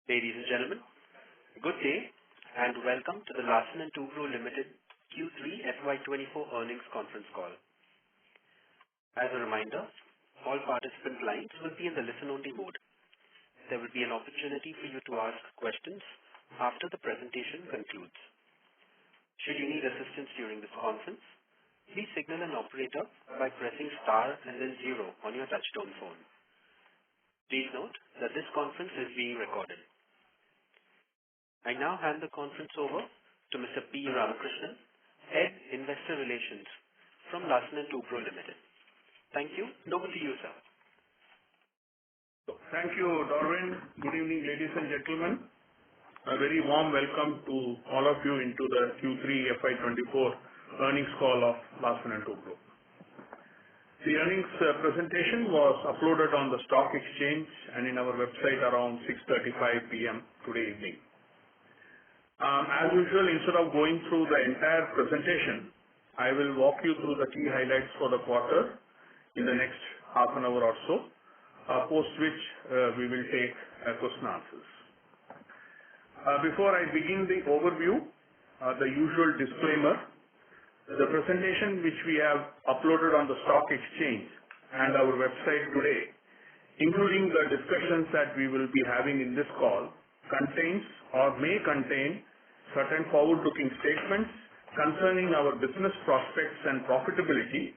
Ladies and gentlemen, good day and welcome to the Larsen & Toubro Limited Q3 FY24 earnings conference call. As a reminder, all participant lines will be in the listen-only mode. There will be an opportunity for you to ask questions after the presentation concludes. Should you need assistance during this conference, please signal an operator by pressing star and then 0 on your touchtone phone. Please note that this conference is being recorded. I now hand the conference over to Mr. P. Ramakrishnan, Head Investor Relations from Larsen & Toubro Limited. Thank you. Over to you, sir. Thank you, Darwin. Good evening, ladies and gentlemen. A very warm welcome to all of you into the Q3 FY24 earnings call of Larsen & Toubro. The earnings presentation was uploaded on the stock exchange and in our website around 6:35 p.m. today evening. As usual, instead of going through the entire presentation, I will walk you through the key highlights for the quarter in the next half an hour or so, post which we will take question answers. Before I begin the overview, the usual disclaimer: the presentation which we have uploaded on the stock exchange and our website today, including the discussions that we will be having in this call, contains or may contain certain forward-looking statements concerning our business prospects and profitability,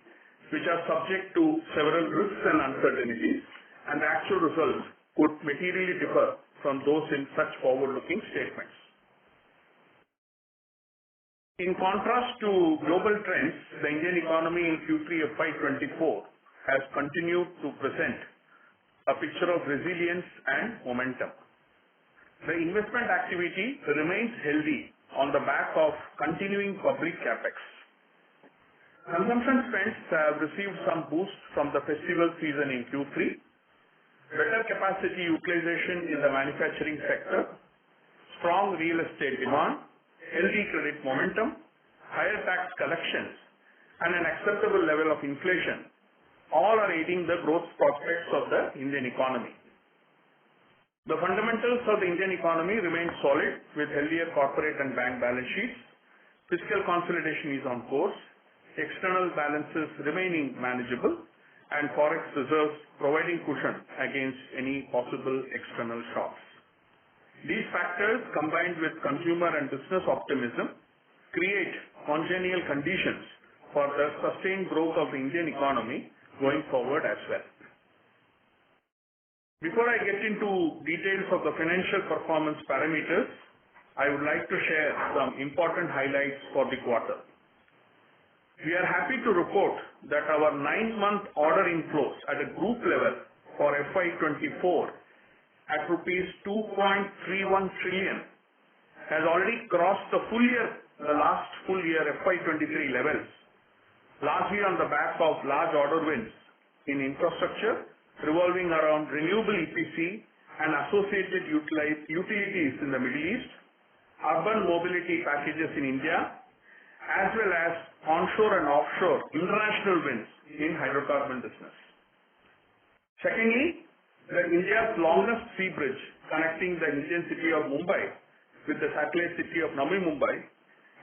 which are subject to several risks and uncertainties, and the actual results could materially differ from those in such forward-looking statements. In contrast to global trends, the Indian economy in Q3 FY24 has continued to present a picture of resilience and momentum. The investment activity remains healthy on the back of continuing public capex. Consumption spends have received some boost from the festival season in Q3, better capacity utilization in the manufacturing sector, strong real estate demand, healthy credit momentum, higher tax collections, and an acceptable level of inflation all are aiding the growth prospects of the Indian economy. The fundamentals of the Indian economy remain solid with healthier corporate and bank balance sheets. Fiscal consolidation is on course, external balances remaining manageable, and forex reserves providing cushion against any possible external shocks. These factors, combined with consumer and business optimism, create congenial conditions for the sustained growth of the Indian economy going forward as well. Before I get into details of the financial performance parameters, I would like to share some important highlights for the quarter. We are happy to report that our 9-month order inflows at a group level for FY24 at rupees 2.31 trillion has already crossed the last full year FY23 levels, largely on the back of large order wins in infrastructure revolving around renewable EPC and associated utilities in the Middle East, urban mobility packages in India, as well as onshore and offshore international wins in hydrocarbon business. Secondly, India's longest sea bridge connecting the Indian city of Mumbai with the satellite city of Navi Mumbai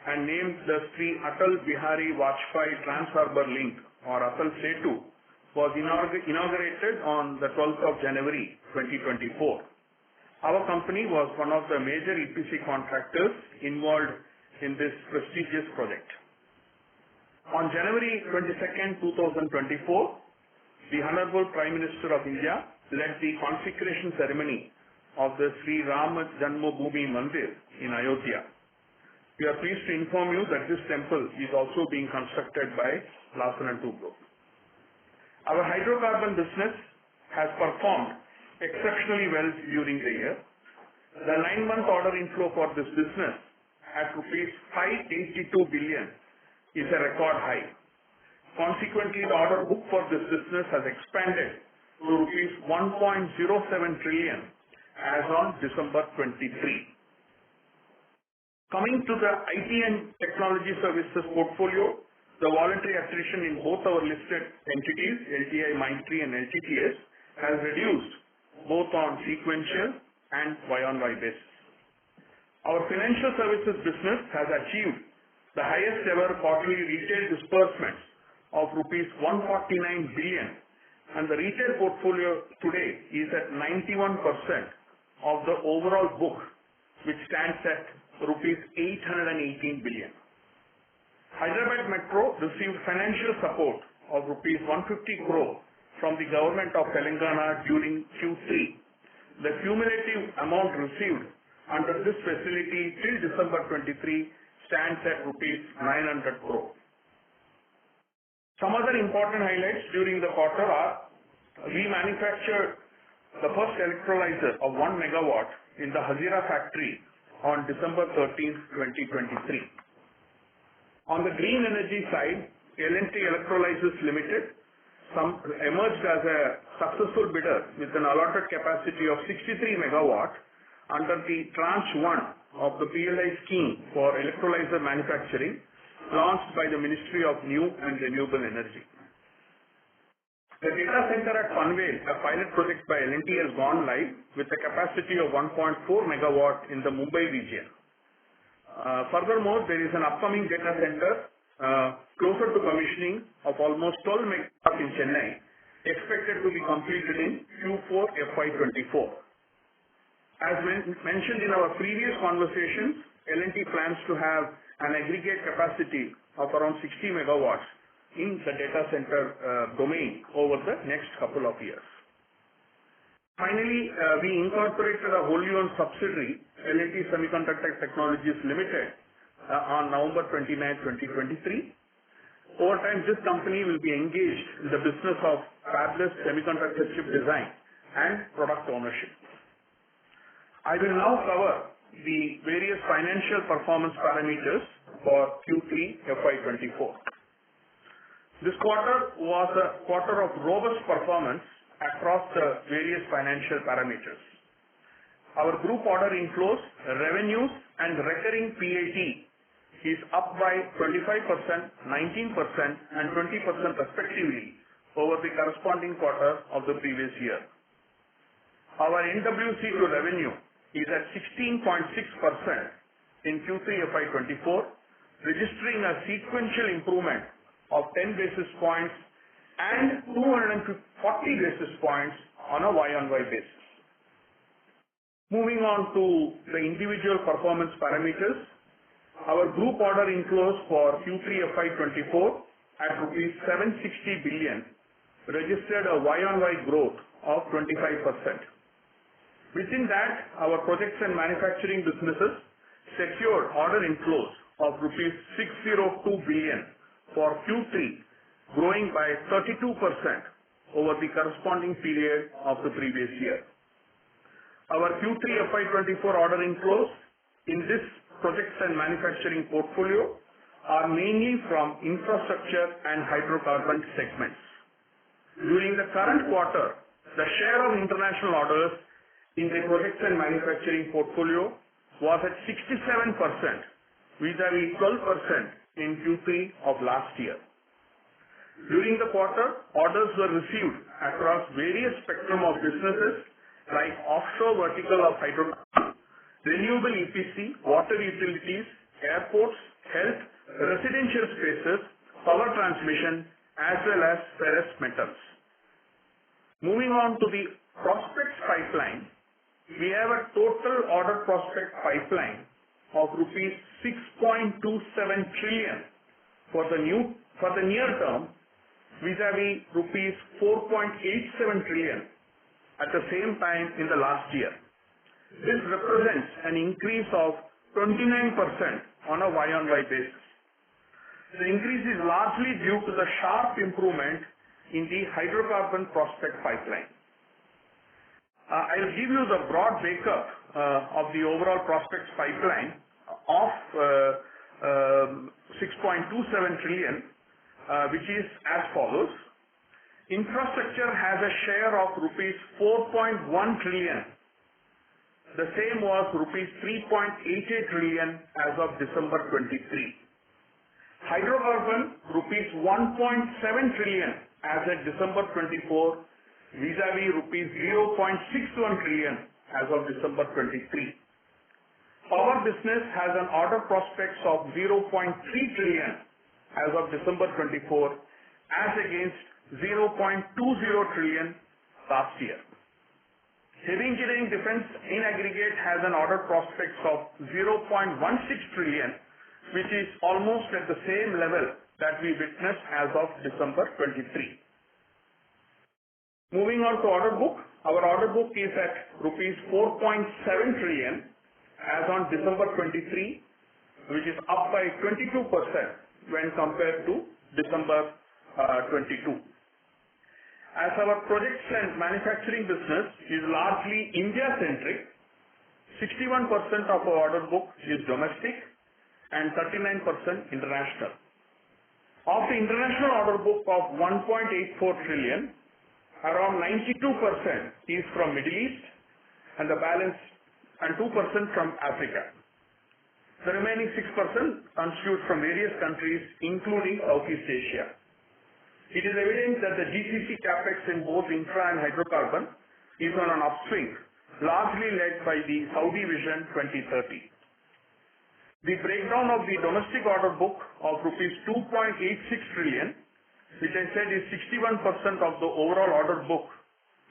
and named the Sri Atal Bihari Vajpayee Trans-Harbour Link or Atal Setu was inaugurated on the 12th of January 2024. Our company was one of the major EPC contractors involved in this prestigious project. On January 22nd, 2024, the Honorable Prime Minister of India led the consecration ceremony of the Sri Ram Janmabhoomi Mandir in Ayodhya. We are pleased to inform you that this temple is also being constructed by Larsen & Toubro. Our hydrocarbon business has performed exceptionally well during the year. The 9-month order inflow for this business at rupees 582 billion is a record high. Consequently, the order book for this business has expanded to rupees 1.07 trillion as on December 23. Coming to the IT and technology services portfolio, the voluntary attrition in both our listed entities, LTI Mindtree and LTTS, has reduced both on sequential and Y-on-Y basis. Our financial services business has achieved the highest ever quarterly retail disbursements of rupees 149 billion, and the retail portfolio today is at 91% of the overall book, which stands at rupees 818 billion. Hyderabad Metro received financial support of rupees 150 crore from the government of Telangana during Q3. The cumulative amount received under this facility till December 23 stands at rupees 900 crore. Some other important highlights during the quarter are we manufactured the first electrolyzer of 1 megawatt in the Hazira factory on December 13, 2023. On the green energy side, L&T Electrolyzers Limited emerged as a successful bidder with an allotted capacity of 63 megawatt under the Tranche 1 of the PLI scheme for electrolyzer manufacturing launched by the Ministry of New and Renewable Energy. The data center at Panvel, a pilot project by L&T, has gone live with a capacity of 1.4 megawatt in the Mumbai region. Furthermore, there is an upcoming data center closer to commissioning of almost 12 megawatts in Chennai, expected to be completed in Q4 FY24. As mentioned in our previous conversations, L&T plans to have an aggregate capacity of around 60 megawatts in the data center domain over the next couple of years. Finally, we incorporated a wholly owned subsidiary, L&T Semiconductor Technologies Limited, on November 29, 2023. Over time, this company will be engaged in the business of fabless semiconductor chip design and product ownership. I will now cover the various financial performance parameters for Q3 FY24. This quarter was a quarter of robust performance across the various financial parameters. Our group order inflows, revenues, and recurring PAT is up by 25%, 19%, and 20% respectively over the corresponding quarter of the previous year. Our NWC to revenue is at 16.6% in Q3 FY24, registering a sequential improvement of 10 basis points and 240 basis points on a Y-on-Y basis. Moving on to the individual performance parameters, our group order inflows for Q3 FY24 at rupees 760 billion registered a Y-on-Y growth of 25%. Within that, our projects and manufacturing businesses secured order inflows of rupees 602 billion for Q3, growing by 32% over the corresponding period of the previous year. Our Q3 FY24 order inflows in this projects and manufacturing portfolio are mainly from infrastructure and hydrocarbon segments. During the current quarter, the share of international orders in the projects and manufacturing portfolio was at 67%, vis-à-vis 12% in Q3 of last year. During the quarter, orders were received across various spectrum of businesses like offshore vertical of hydrocarbon, renewable EPC, water utilities, airports, health, residential spaces, power transmission, as well as ferrous metals. Moving on to the prospects pipeline, we have a total order prospect pipeline of rupees 6.27 trillion for the near term, vis-à-vis rupees 4.87 trillion at the same time in the last year. This represents an increase of 29% on a Y-on-Y basis. The increase is largely due to the sharp improvement in the hydrocarbon prospect pipeline. I'll give you the broad breakup of the overall prospects pipeline of 6.27 trillion, which is as follows. Infrastructure has a share of rupees 4.1 trillion. The same was rupees 3.88 trillion as of December 23. Hydrocarbon, rupees 1.7 trillion as at December 24, vis-à-vis rupees 0.61 trillion as of December 23. Power business has an order prospects of 0.3 trillion as of December 24, as against 0.20 trillion last year. Heavy engineering defense in aggregate has an order prospects of 0.16 trillion, which is almost at the same level that we witnessed as of December 23. Moving on to order book, our order book is at rupees 4.7 trillion as on December 23, which is up by 22% when compared to December 22. As our projects and manufacturing business is largely India-centric, 61% of our order book is domestic and 39% international. Of the international order book of 1.84 trillion, around 92% is from Middle East and the balance and 2% from Africa. The remaining 6% constitutes from various countries including Southeast Asia. It is evident that the GCC capex in both infra and hydrocarbon is on an upswing, largely led by the Saudi Vision 2030. The breakdown of the domestic order book of rupees 2.86 trillion, which I said is 61% of the overall order book,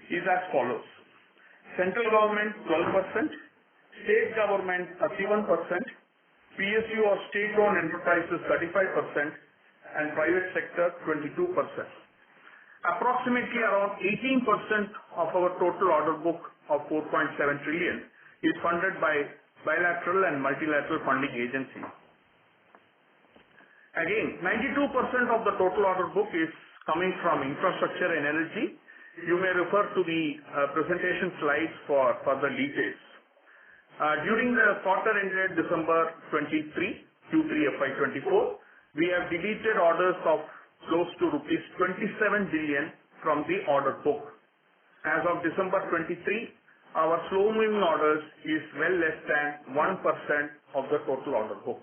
is as follows. Central government 12%, state government 31%, PSU or state-owned enterprises 35%, and private sector 22%. Approximately around 18% of our total order book of 4.7 trillion is funded by bilateral and multilateral funding agencies. Again, 92% of the total order book is coming from infrastructure and energy. You may refer to the presentation slides for further details. During the quarter ended December 23, Q3 FY24, we have deleted orders of close to rupees 27 billion from the order book. As of December 23, our slow-moving orders is well less than 1% of the total order book.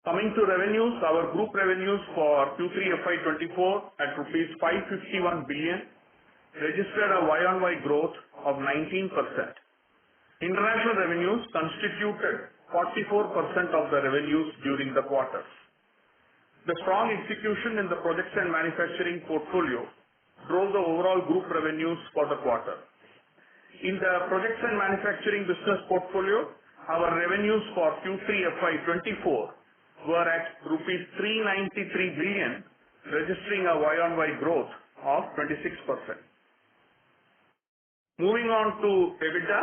Coming to revenues, our group revenues for Q3 FY24 at rupees 551 billion registered a Y-on-Y growth of 19%. International revenues constituted 44% of the revenues during the quarter. The strong execution in the projects and manufacturing portfolio drove the overall group revenues for the quarter. In the projects and manufacturing business portfolio, our revenues for Q3 FY24 were at rupees 393 billion, registering a Y-on-Y growth of 26%. Moving on to EBITDA,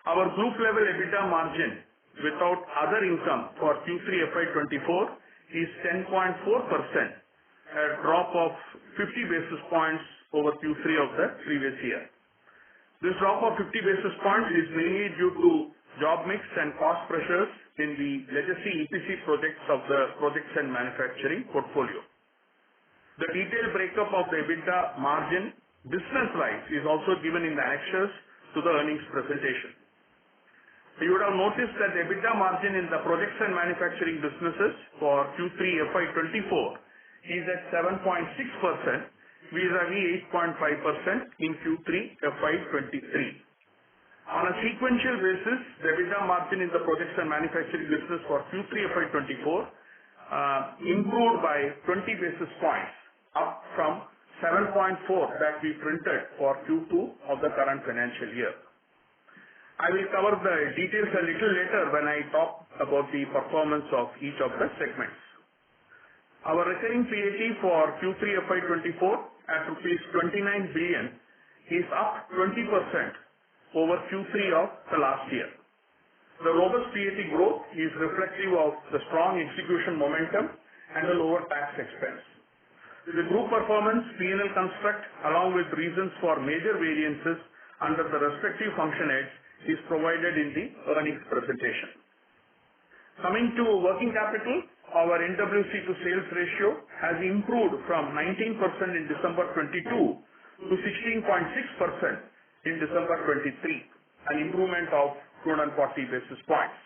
our group level EBITDA margin without other income for Q3 FY24 is 10.4%, a drop of 50 basis points over Q3 of the previous year. This drop of 50 basis points is mainly due to job mix and cost pressures in the legacy EPC projects of the projects and manufacturing portfolio. The detailed breakup of the EBITDA margin business-wise is also given in the annexures to the earnings presentation. You would have noticed that the EBITDA margin in the projects and manufacturing businesses for Q3 FY24 is at 7.6% vis-a-vis 8.5% in Q3 FY23. On a sequential basis, the EBITDA margin in the projects and manufacturing business for Q3 FY24 improved by 20 basis points, up from 7.4 that we printed for Q2 of the current financial year. I will cover the details a little later when I talk about the performance of each of the segments. Our recurring PAT for Q3 FY24 at rupees 29 billion is up 20% over Q3 of the last year. The robust PAT growth is reflective of the strong execution momentum and the lower tax expense. The group performance, P&L construct, along with reasons for major variances under the respective function heads is provided in the earnings presentation. Coming to working capital, our NWC to sales ratio has improved from 19% in December 22 to 16.6% in December 23, an improvement of 240 basis points.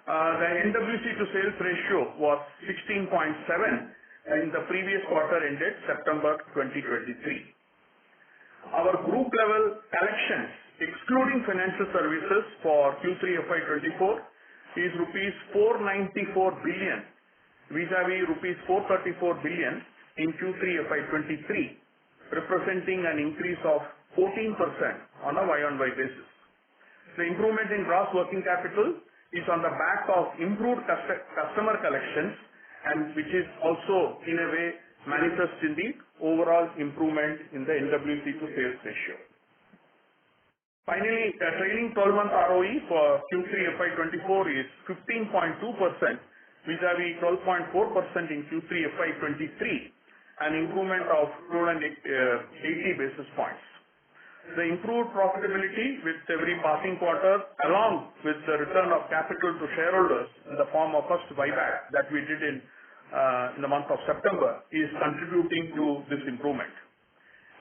The NWC to sales ratio was 16.7 in the previous quarter ended September 2023. Our group level collections excluding financial services for Q3 FY24, is rupees 494 billion vis-à-vis rupees 434 billion in Q3 FY23, representing an increase of 14% on a Y-on-Y basis. The improvement in gross working capital is on the back of improved customer collections, and which is also in a way manifest in the overall improvement in the NWC to sales ratio. Finally, the trailing 12-month ROE for Q3 FY24 is 15.2% vis-à-vis 12.4% in Q3 FY23, an improvement of 280 basis points. The improved profitability with every passing quarter, along with the return of capital to shareholders in the form of first buyback that we did in the month of September, is contributing to this improvement.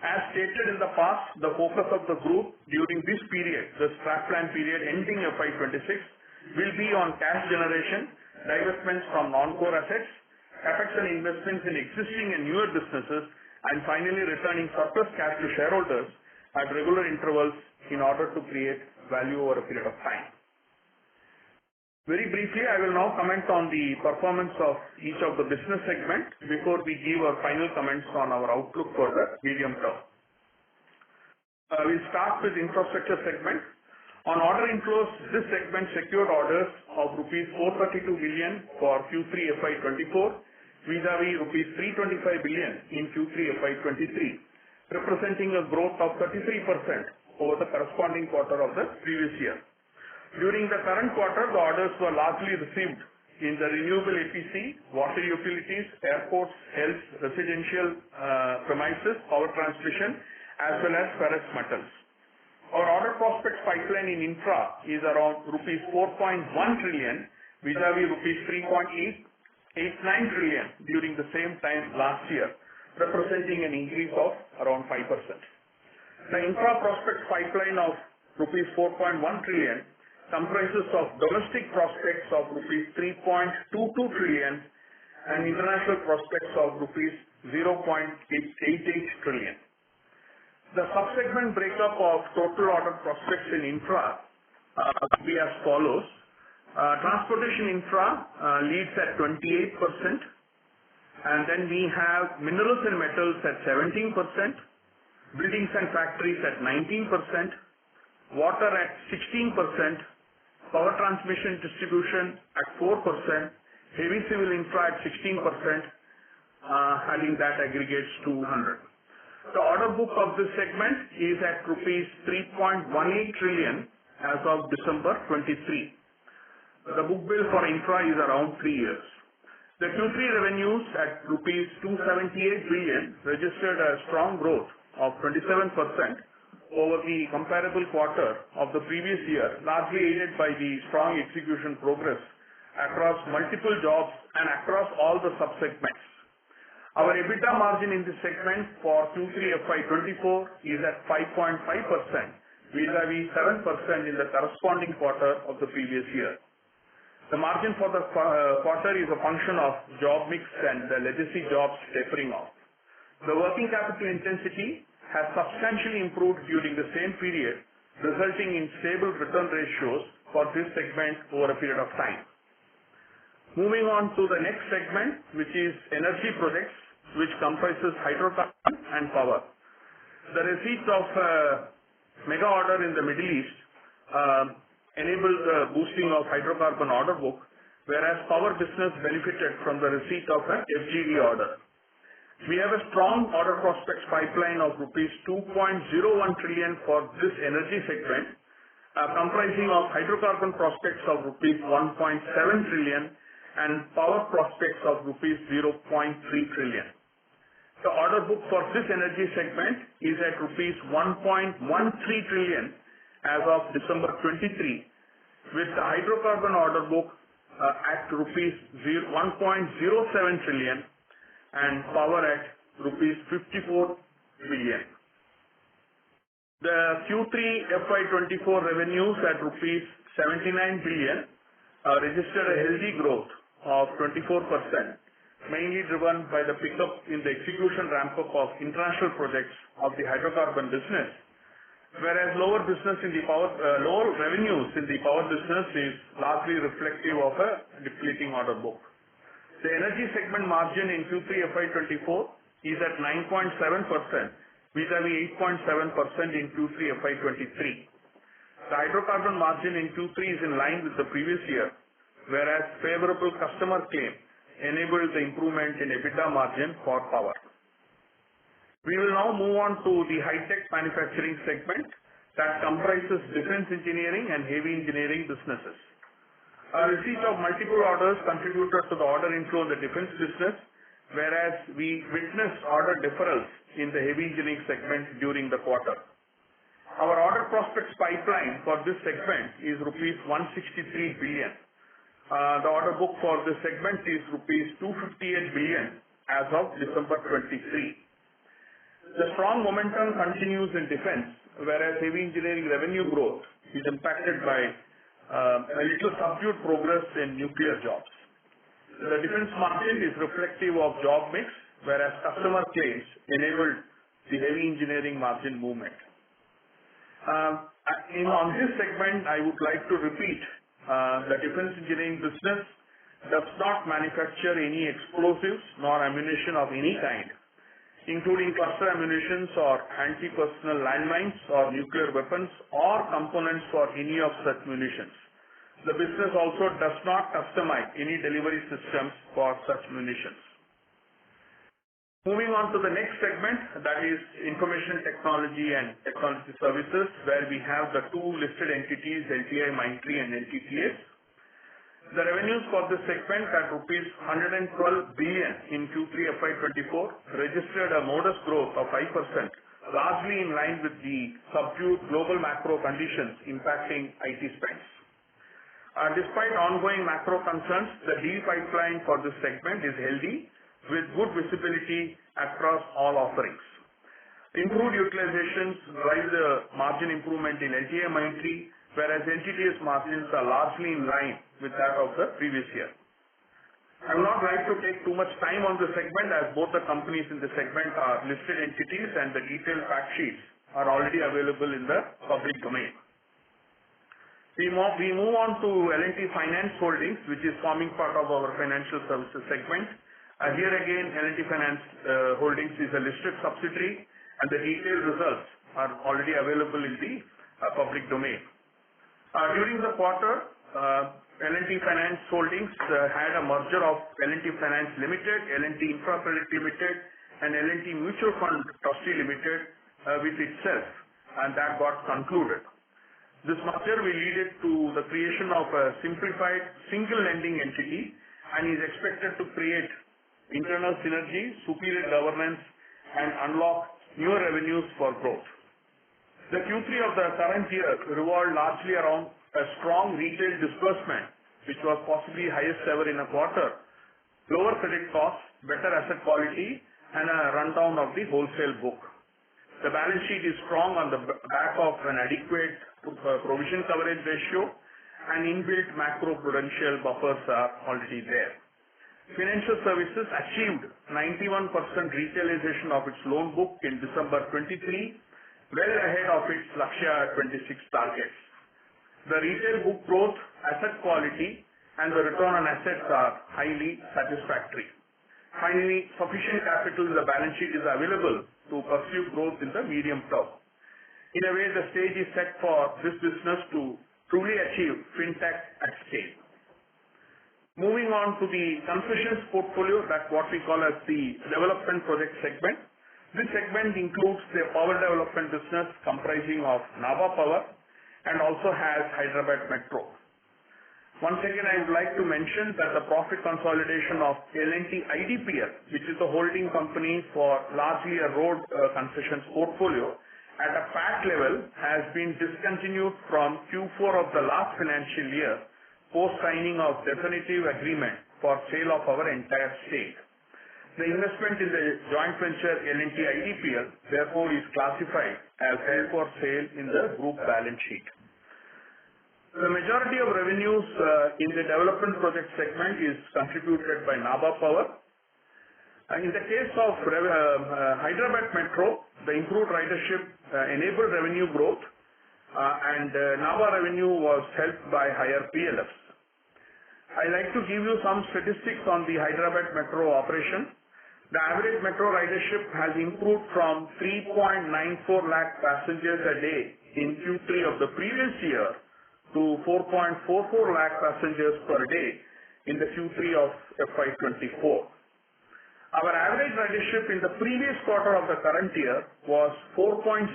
As stated in the past, the focus of the group during this period, the strat plan period ending FY26, will be on cash generation, divestments from non-core assets, capex and investments in existing and newer businesses, and finally returning surplus cash to shareholders at regular intervals in order to create value over a period of time. Very briefly, I will now comment on the performance of each of the business segments before we give our final comments on our outlook for the medium term. We'll start with infrastructure segment. On order inflows, this segment secured orders of rupees 432 billion for Q3 FY24 vis-à-vis rupees 325 billion in Q3 FY23, representing a growth of 33% over the corresponding quarter of the previous year. During the current quarter, the orders were largely received in the renewable EPC, water utilities, airports, health, residential premises, power transmission, as well as ferrous metals. Our order prospects pipeline in infra is around rupees 4.1 trillion vis-à-vis rupees 3.89 trillion during the same time last year, representing an increase of around 5%. The infra prospects pipeline of rupees 4.1 trillion comprises of domestic prospects of rupees 3.22 trillion and international prospects of rupees 0.88 trillion. The subsegment breakup of total order prospects in infra will be as follows. Transportation infra leads at 28%, and then we have minerals and metals at 17%, buildings and factories at 19%, water at 16%, power transmission distribution at 4%, heavy civil infra at 16%, adding that aggregates to 100. The order book of this segment is at rupees 3.18 trillion as of December 23. The book bill for infra is around 3 years. The Q3 revenues at rupees 278 billion registered a strong growth of 27% over the comparable quarter of the previous year, largely aided by the strong execution progress across multiple jobs and across all the subsegments. Our EBITDA margin in this segment for Q3 FY24 is at 5.5% vis-à-vis 7% in the corresponding quarter of the previous year. The margin for the quarter is a function of job mix and the legacy jobs tapering off. The working capital intensity has substantially improved during the same period, resulting in stable return ratios for this segment over a period of time. Moving on to the next segment, which is energy projects, which comprises hydrocarbon and power. The receipt of mega order in the Middle East enabled the boosting of hydrocarbon order book, whereas power business benefited from the receipt of an FGD order. We have a strong order prospects pipeline of rupees 2.01 trillion for this energy segment, comprising of hydrocarbon prospects of rupees 1.7 trillion and power prospects of rupees 0.3 trillion. The order book for this energy segment is at rupees 1.13 trillion as of December 23, with the hydrocarbon order book at rupees 1.07 trillion and power at rupees 54 billion. The Q3 FY24 revenues at rupees 79 billion registered a healthy growth of 24%, mainly driven by the pickup in the execution ramp-up of international projects of the hydrocarbon business, whereas lower revenues in the power business is largely reflective of a depleting order book. The energy segment margin in Q3 FY24 is at 9.7% vis-à-vis 8.7% in Q3 FY23. The hydrocarbon margin in Q3 is in line with the previous year, whereas favorable customer claim enabled the improvement in EBITDA margin for power. We will now move on to the high-tech manufacturing segment that comprises defense engineering and heavy engineering businesses. Our receipt of multiple orders contributed to the order inflow in the defense business, whereas we witnessed order deferrals in the heavy engineering segment during the quarter. Our order prospects pipeline for this segment is rupees 163 billion. The order book for this segment is rupees 258 billion as of December 23. The strong momentum continues in defense, whereas heavy engineering revenue growth is impacted by a little subdued progress in nuclear jobs. The defense margin is reflective of job mix, whereas customer claims enabled the heavy engineering margin movement. On this segment, I would like to repeat, the defense engineering business does not manufacture any explosives nor ammunition of any kind, including cluster ammunitions or anti-personnel landmines or nuclear weapons or components for any of such munitions. The business also does not customize any delivery systems for such munitions. Moving on to the next segment, that is information technology and technology services, where we have the two listed entities, LTI Mindtree and LTTS. The revenues for this segment at rupees 112 billion in Q3 FY24 registered a modest growth of 5%, largely in line with the subdued global macro conditions impacting IT spends. Despite ongoing macro concerns, the deal pipeline for this segment is healthy, with good visibility across all offerings. Improved utilizations drive the margin improvement in LTI Mindtree, whereas LTTS margins are largely in line with that of the previous year. I would not like to take too much time on this segment, as both the companies in the segment are listed entities and the detailed fact sheets are already available in the public domain. We move on to L&T Finance Holdings, which is forming part of our financial services segment. Here again, L&T Finance Holdings is a listed subsidiary, and the detailed results are already available in the public domain. During the quarter, L&T Finance Holdings had a merger of L&T Finance Limited, L&T Infra Credit Limited, and L&T Mutual Fund Trustee Limited with itself, and that got concluded. This merger will lead it to the creation of a simplified single lending entity and is expected to create internal synergy, superior governance, and unlock newer revenues for growth. The Q3 of the current year revolved largely around a strong retail disbursement, which was possibly highest ever in a quarter, lower credit costs, better asset quality, and a rundown of the wholesale book. The balance sheet is strong on the back of an adequate provision coverage ratio, and inbuilt macro-prudential buffers are already there. Financial services achieved 91% retailization of its loan book in December 23, well ahead of its Lakshya 26 targets. The retail book growth, asset quality, and the return on assets are highly satisfactory. Finally, sufficient capital in the balance sheet is available to pursue growth in the medium term. In a way, the stage is set for this business to truly achieve fintech at scale. Moving on to the concessions portfolio, that's what we call as the development project segment. This segment includes the power development business comprising of Nabha Power and also has Hyderabad Metro. Once again, I would like to mention that the profit consolidation of L&T IDPL, which is the holding company for largely a road concessions portfolio, at a PAT level has been discontinued from Q4 of the last financial year, post signing of definitive agreement for sale of our entire stake. The investment in the joint venture L&T IDPL therefore is classified as held for sale in the group balance sheet. The majority of revenues in the development project segment is contributed by Nabha Power. In the case of Hyderabad Metro, the improved ridership enabled revenue growth, and NABA revenue was helped by higher PLFs. I'd like to give you some statistics on the Hyderabad Metro operation. The average metro ridership has improved from 3.94 lakh passengers a day in Q3 of the previous year to 4.44 lakh passengers per day in the Q3 of FY24. Our average ridership in the previous quarter of the current year was 4.62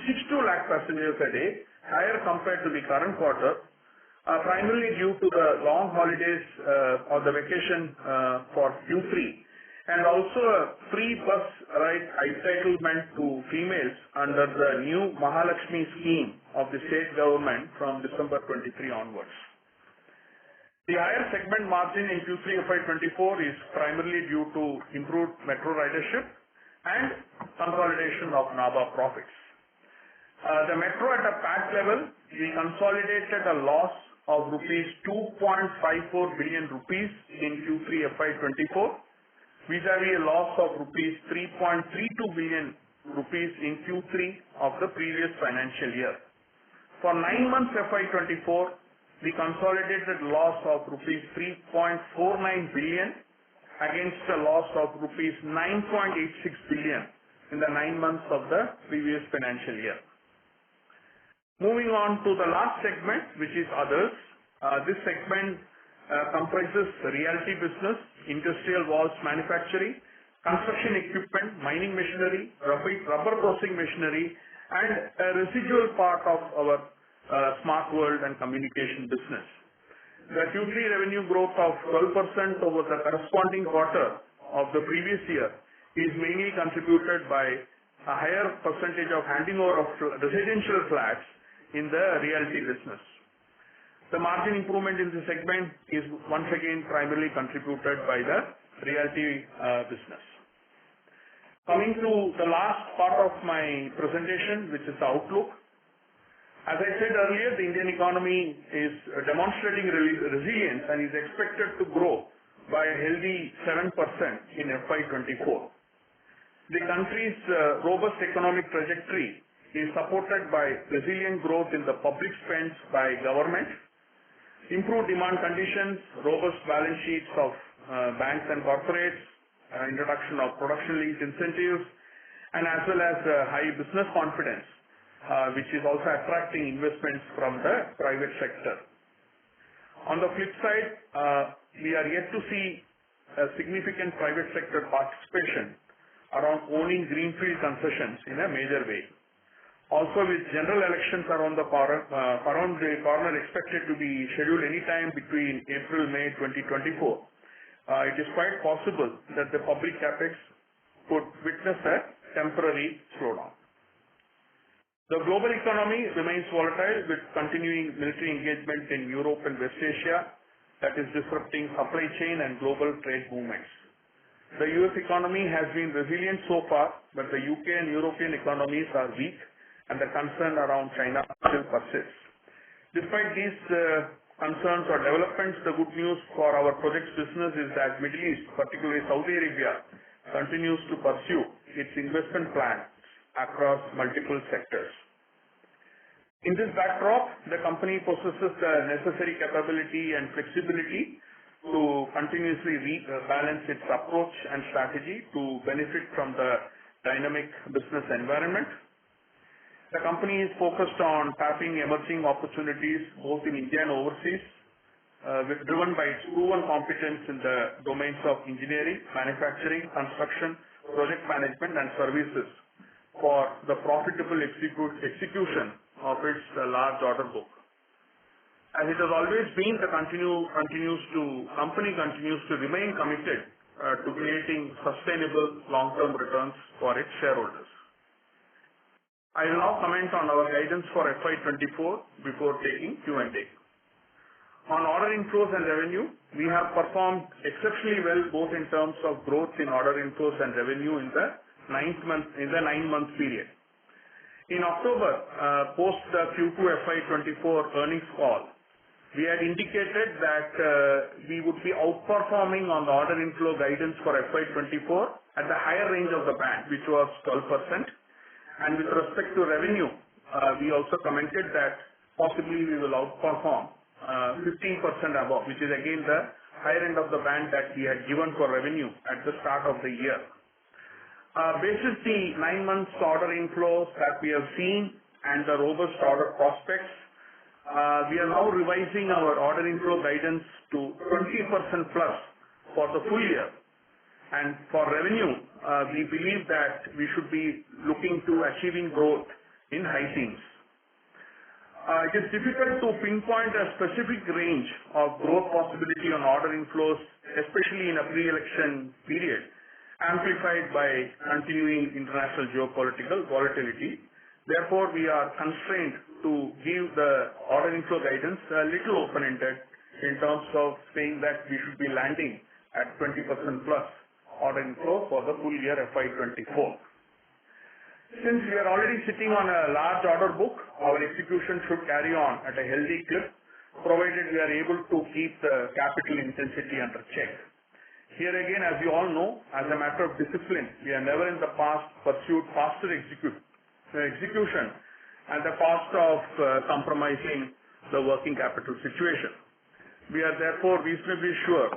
lakh passengers a day, higher compared to the current quarter, primarily due to the long holidays or the vacation for Q3, and also a free bus ride entitlement to females under the new Mahalakshmi scheme of the state government from December 23 onwards. The higher segment margin in Q3 FY24 is primarily due to improved metro ridership and consolidation of NABA profits. The metro at a PAT level, we consolidated a loss of rupees 2.54 billion rupees in Q3 FY24, vis-a-vis a loss of rupees 3.32 billion rupees in Q3 of the previous financial year. For 9 months FY24, the consolidated loss of rupees 3.49 billion against a loss of rupees 9.86 billion in the 9 months of the previous financial year. Moving on to the last segment, which is others. This segment comprises realty business, industrial valves manufacturing, construction equipment, mining machinery, rubber processing machinery, and a residual part of our smart world and communication business. The Q3 revenue growth of 12% over the corresponding quarter of the previous year is mainly contributed by a higher percentage of handing over of residential flats in the realty business. The margin improvement in this segment is once again primarily contributed by the realty business. Coming to the last part of my presentation, which is the outlook. As I said earlier, the Indian economy is demonstrating resilience and is expected to grow by a healthy 7% in FY24. The country's robust economic trajectory is supported by resilient growth in the public spends by government, improved demand conditions, robust balance sheets of banks and corporates, introduction of production-linked incentives, and as well as high business confidence, which is also attracting investments from the private sector. On the flip side, we are yet to see a significant private sector participation around owning greenfield concessions in a major way. Also, with general elections around the corner expected to be scheduled anytime between April-May 2024, it is quite possible that the public capex could witness a temporary slowdown. The global economy remains volatile with continuing military engagement in Europe and West Asia that is disrupting supply chain and global trade movements. The US economy has been resilient so far, but the UK and European economies are weak and the concern around China still persists. Despite these concerns or developments, the good news for our projects business is that Middle East, particularly Saudi Arabia, continues to pursue its investment plan across multiple sectors. In this backdrop, the company possesses the necessary capability and flexibility to continuously balance its approach and strategy to benefit from the dynamic business environment. The company is focused on tapping emerging opportunities both in India and overseas, driven by its proven competence in the domains of engineering, manufacturing, construction, project management, and services for the profitable execution of its large order book. As it has always been, the company continues to remain committed to creating sustainable long-term returns for its shareholders. I will now comment on our guidance for FY24 before taking Q&A. On order inflows and revenue, we have performed exceptionally well both in terms of growth in order inflows and revenue in the 9-month period. In October, post the Q2 FY24 earnings call, we had indicated that we would be outperforming on the order inflow guidance for FY24 at the higher range of the band, which was 12%. And with respect to revenue, we also commented that possibly we will outperform 15% above, which is again the higher end of the band that we had given for revenue at the start of the year. Basis the 9 months order inflows that we have seen and the robust order prospects, we are now revising our order inflow guidance to 20% plus for the full year. And for revenue, we believe that we should be looking to achieving growth in high teens. It is difficult to pinpoint a specific range of growth possibility on order inflows, especially in a pre-election period, amplified by continuing international geopolitical volatility. Therefore, we are constrained to give the order inflow guidance a little open-ended in terms of saying that we should be landing at 20% plus order inflow for the full year FY24. Since we are already sitting on a large order book, our execution should carry on at a healthy clip, provided we are able to keep the capital intensity under check. Here again, as you all know, as a matter of discipline, we have never in the past pursued faster execution at the cost of compromising the working capital situation. We are therefore reasonably sure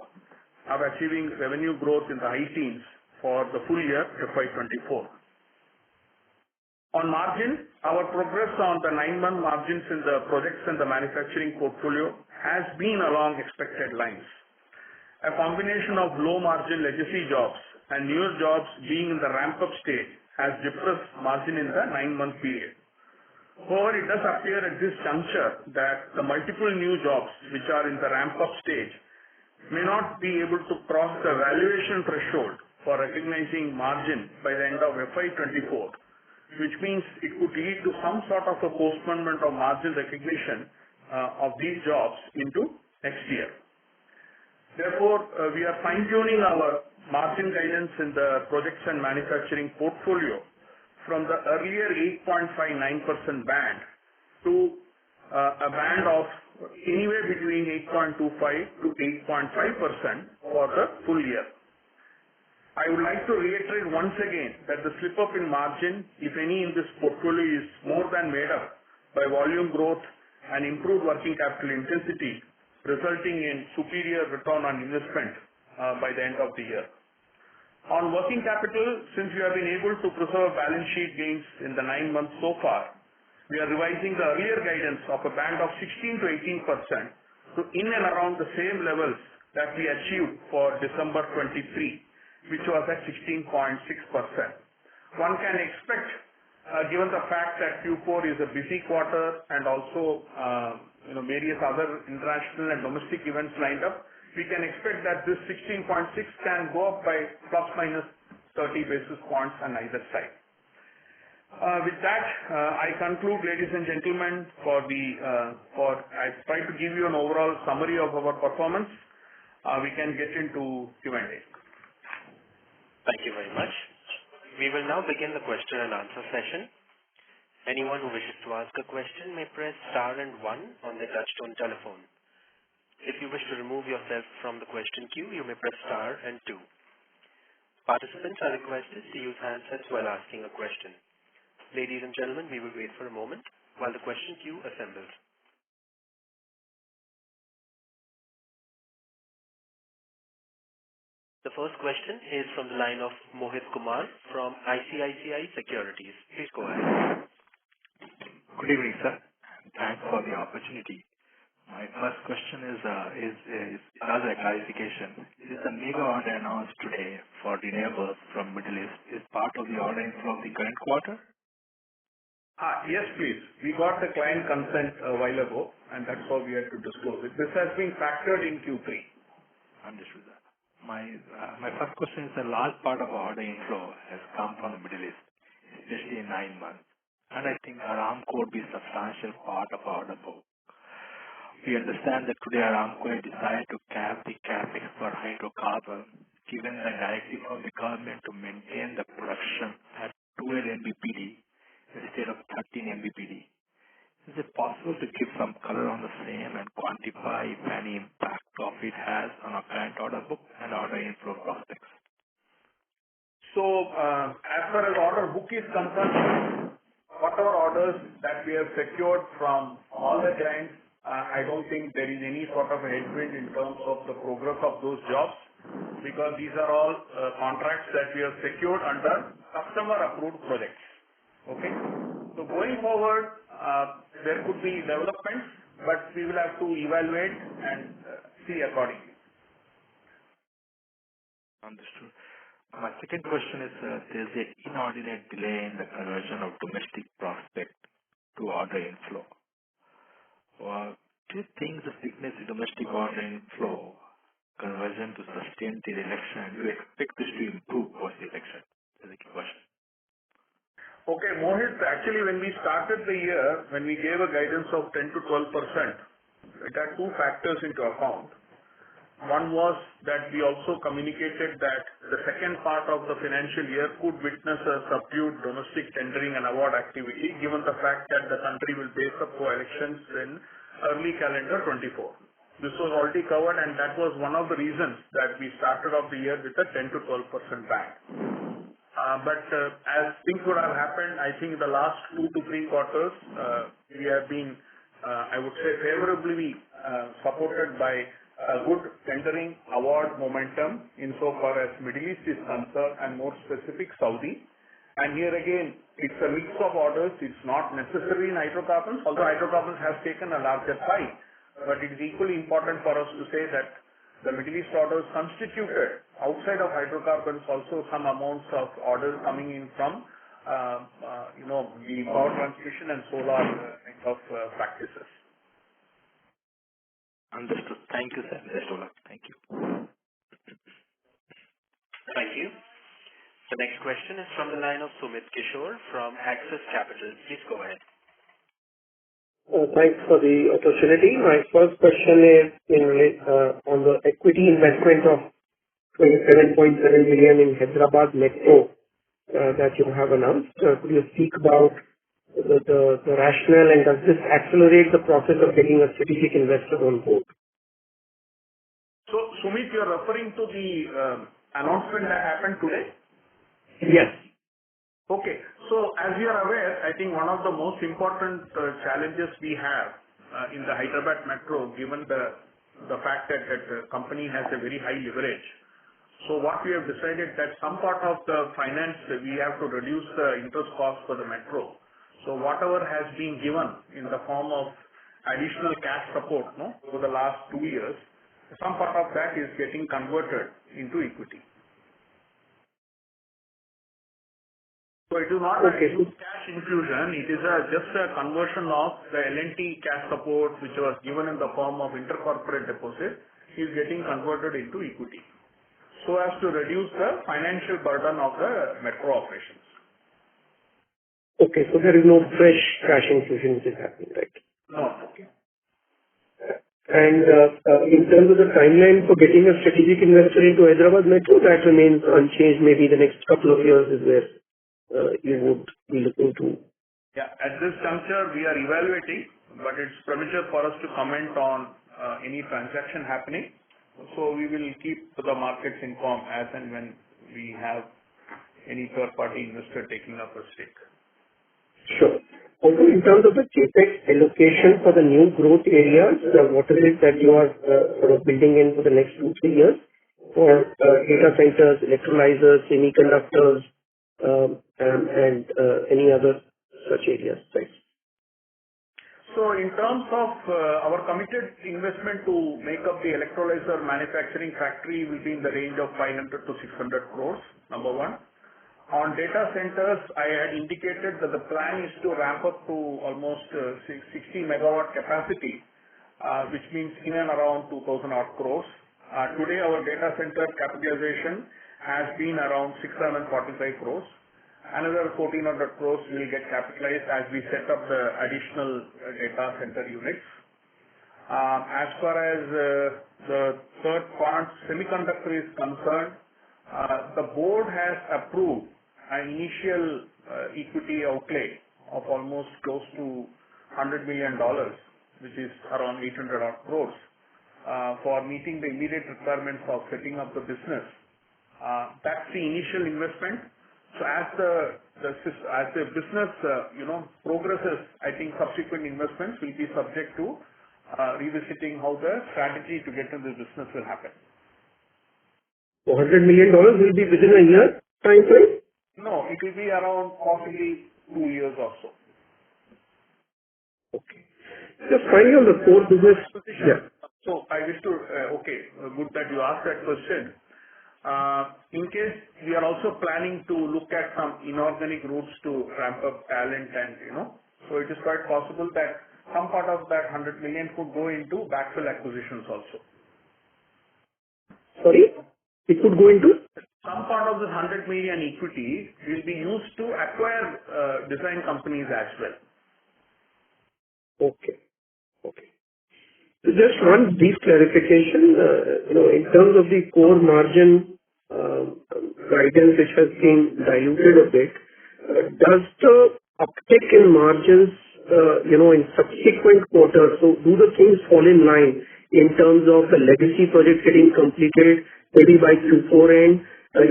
of achieving revenue growth in the high teens for the full year FY24. On margin, our progress on the 9-month margins in the projects and the manufacturing portfolio has been along expected lines. A combination of low-margin legacy jobs and newer jobs being in the ramp-up stage has depressed margin in the 9-month period. However, it does appear at this juncture that the multiple new jobs which are in the ramp-up stage may not be able to cross the valuation threshold for recognizing margin by the end of FY24, which means it could lead to some sort of a postponement of margin recognition of these jobs into next year. Therefore, we are fine-tuning our margin guidance in the projects and manufacturing portfolio from the earlier 8.59% band to a band of anywhere between 8.25 to 8.5% for the full year. I would like to reiterate once again that the slip-up in margin, if any, in this portfolio is more than made up by volume growth and improved working capital intensity, resulting in superior return on investment by the end of the year. On working capital, since we have been able to preserve balance sheet gains in the 9 months so far, we are revising the earlier guidance of a band of 16 to 18% to in and around the same levels that we achieved for December 23. Which was at 16.6%. One can expect, given the fact that Q4 is a busy quarter and also various other international and domestic events lined up, we can expect that this 16.6 can go up by plus minus 30 basis points on either side. With that, I conclude, ladies and gentlemen, I tried to give you an overall summary of our performance. We can get into Q&A. Thank you very much. We will now begin the question and answer session. Anyone who wishes to ask a question may press star and 1 on their touchtone telephone. If you wish to remove yourself from the question queue, you may press star and 2. Participants are requested to use handsets while asking a question. Ladies and gentlemen, we will wait for a moment while the question queue assembles. The first question is from the line of Mohit Kumar from ICICI Securities. Please go ahead. Good evening, sir. Thanks for the opportunity. My first question is another clarification. Is the mega order announced today for renewables from Middle East is part of the order inflow of the current quarter? Yes, please. We got the client consent a while ago, and that's how we had to disclose it. This has been factored in Q3. Understood that. My first question is a large part of our order inflow has come from the Middle East, especially in 9 months. And I think Aramco would be a substantial part of our order book. We understand that today Aramco has decided to cap the capex for hydrocarbon, given the directive from the government to maintain the production at 12 MBPD instead of 13 MBPD. Is it possible to give some color on the same and quantify if any impact of it has on our current order book and order inflow prospects? So, as far as order book is concerned, whatever orders that we have secured from all the clients, I don't think there is any sort of a headwind in terms of the progress of those jobs, because these are all contracts that we have secured under customer-approved projects. Okay? So going forward, there could be developments, but we will have to evaluate and see accordingly. Understood. My second question is, there's an inordinate delay in the conversion of domestic prospect to order inflow. Do you think the weakness in domestic order inflow conversion to sustain the election, and do you expect this to improve post the election? That's the question. Okay, Mohit, actually when we started the year, when we gave a guidance of 10 to 12%, it had two factors into account. One was that we also communicated that the second part of the financial year could witness a subdued domestic tendering and award activity, given the fact that the country will base up for elections in early calendar 24. This was already covered, and that was one of the reasons that we started off the year with a 10 to 12% band. But as things would have happened, I think the last 2 to 3 quarters, we have been, I would say, favorably supported by a good tendering award momentum insofar as Middle East is concerned, and more specific Saudi. And here again, it's a mix of orders. It's not necessarily in hydrocarbons, although hydrocarbons has taken a larger pie. But it is equally important for us to say that the Middle East orders constituted, outside of hydrocarbons, also some amounts of orders coming in from, the power transmission and solar kind of practices. Understood. Thank you, sir. Best of luck. Thank you. Thank you. The next question is from the line of Sumit Kishore from Axis Capital. Please go ahead. Thanks for the opportunity. My first question is on the equity investment of 27.7 billion in Hyderabad Metro that you have announced. Could you speak about the rationale, and does this accelerate the process of getting a strategic investor on board? So, Sumit, you are referring to the announcement that happened today? Yes. Okay. So, as you are aware, I think one of the most important challenges we have in the Hyderabad Metro, given the fact that the company has a very high leverage. So, what we have decided that some part of the finance, we have to reduce the interest cost for the metro. So, whatever has been given in the form of additional cash support over the last 2 years, some part of that is getting converted into equity. So it is not a huge cash infusion, it is just a conversion of the L&T cash support which was given in the form of intercorporate deposit is getting converted into equity, so as to reduce the financial burden of the metro operations. Okay, so there is no fresh cash infusion which is happening, right? No. Okay. And in terms of the timeline for getting a strategic investor into Hyderabad Metro, that remains unchanged. Maybe the next couple of years is where you would be looking to. Yeah, at this juncture we are evaluating, but it's premature for us to comment on any transaction happening. So we will keep the markets informed as and when we have any third-party investor taking up a stake. Sure. Also, in terms of the CapEx allocation for the new growth areas, what is it that you are sort of building in for the next 2-3 years for data centers, electrolyzers, semiconductors, and any other such areas? Thanks. So in terms of our committed investment to make up the electrolyzer manufacturing factory will be in the range of 500 to 600 crores, number one. On data centers, I had indicated that the plan is to ramp up to almost 60 megawatt capacity, which means in and around 2,000 odd crores. Today our data center capitalization has been around 645 crores. Another 1,400 crores will get capitalized as we set up the additional data center units. As far as the third part, semiconductor is concerned, the board has approved an initial equity outlay of almost close to $100 million, which is around 800 odd crores, for meeting the immediate requirements of setting up the business. That's the initial investment. So as the business, progresses, I think subsequent investments will be subject to revisiting how the strategy to get into the business will happen. So $100 million will be within a year time frame? No, it will be around possibly 2 years or so. Okay. Just finally on the core business. Yeah. So I wish to, good that you asked that question. In case we are also planning to look at some inorganic routes to ramp up talent and, so it is quite possible that some part of that 100 million could go into backfill acquisitions also. Sorry? It could go into? Some part of this 100 million equity will be used to acquire design companies as well. Okay. Okay. So just one brief clarification. In terms of the core margin guidance which has been diluted a bit, does the uptick in margins, in subsequent quarters, so do the things fall in line in terms of the legacy projects getting completed maybe by Q4 end, the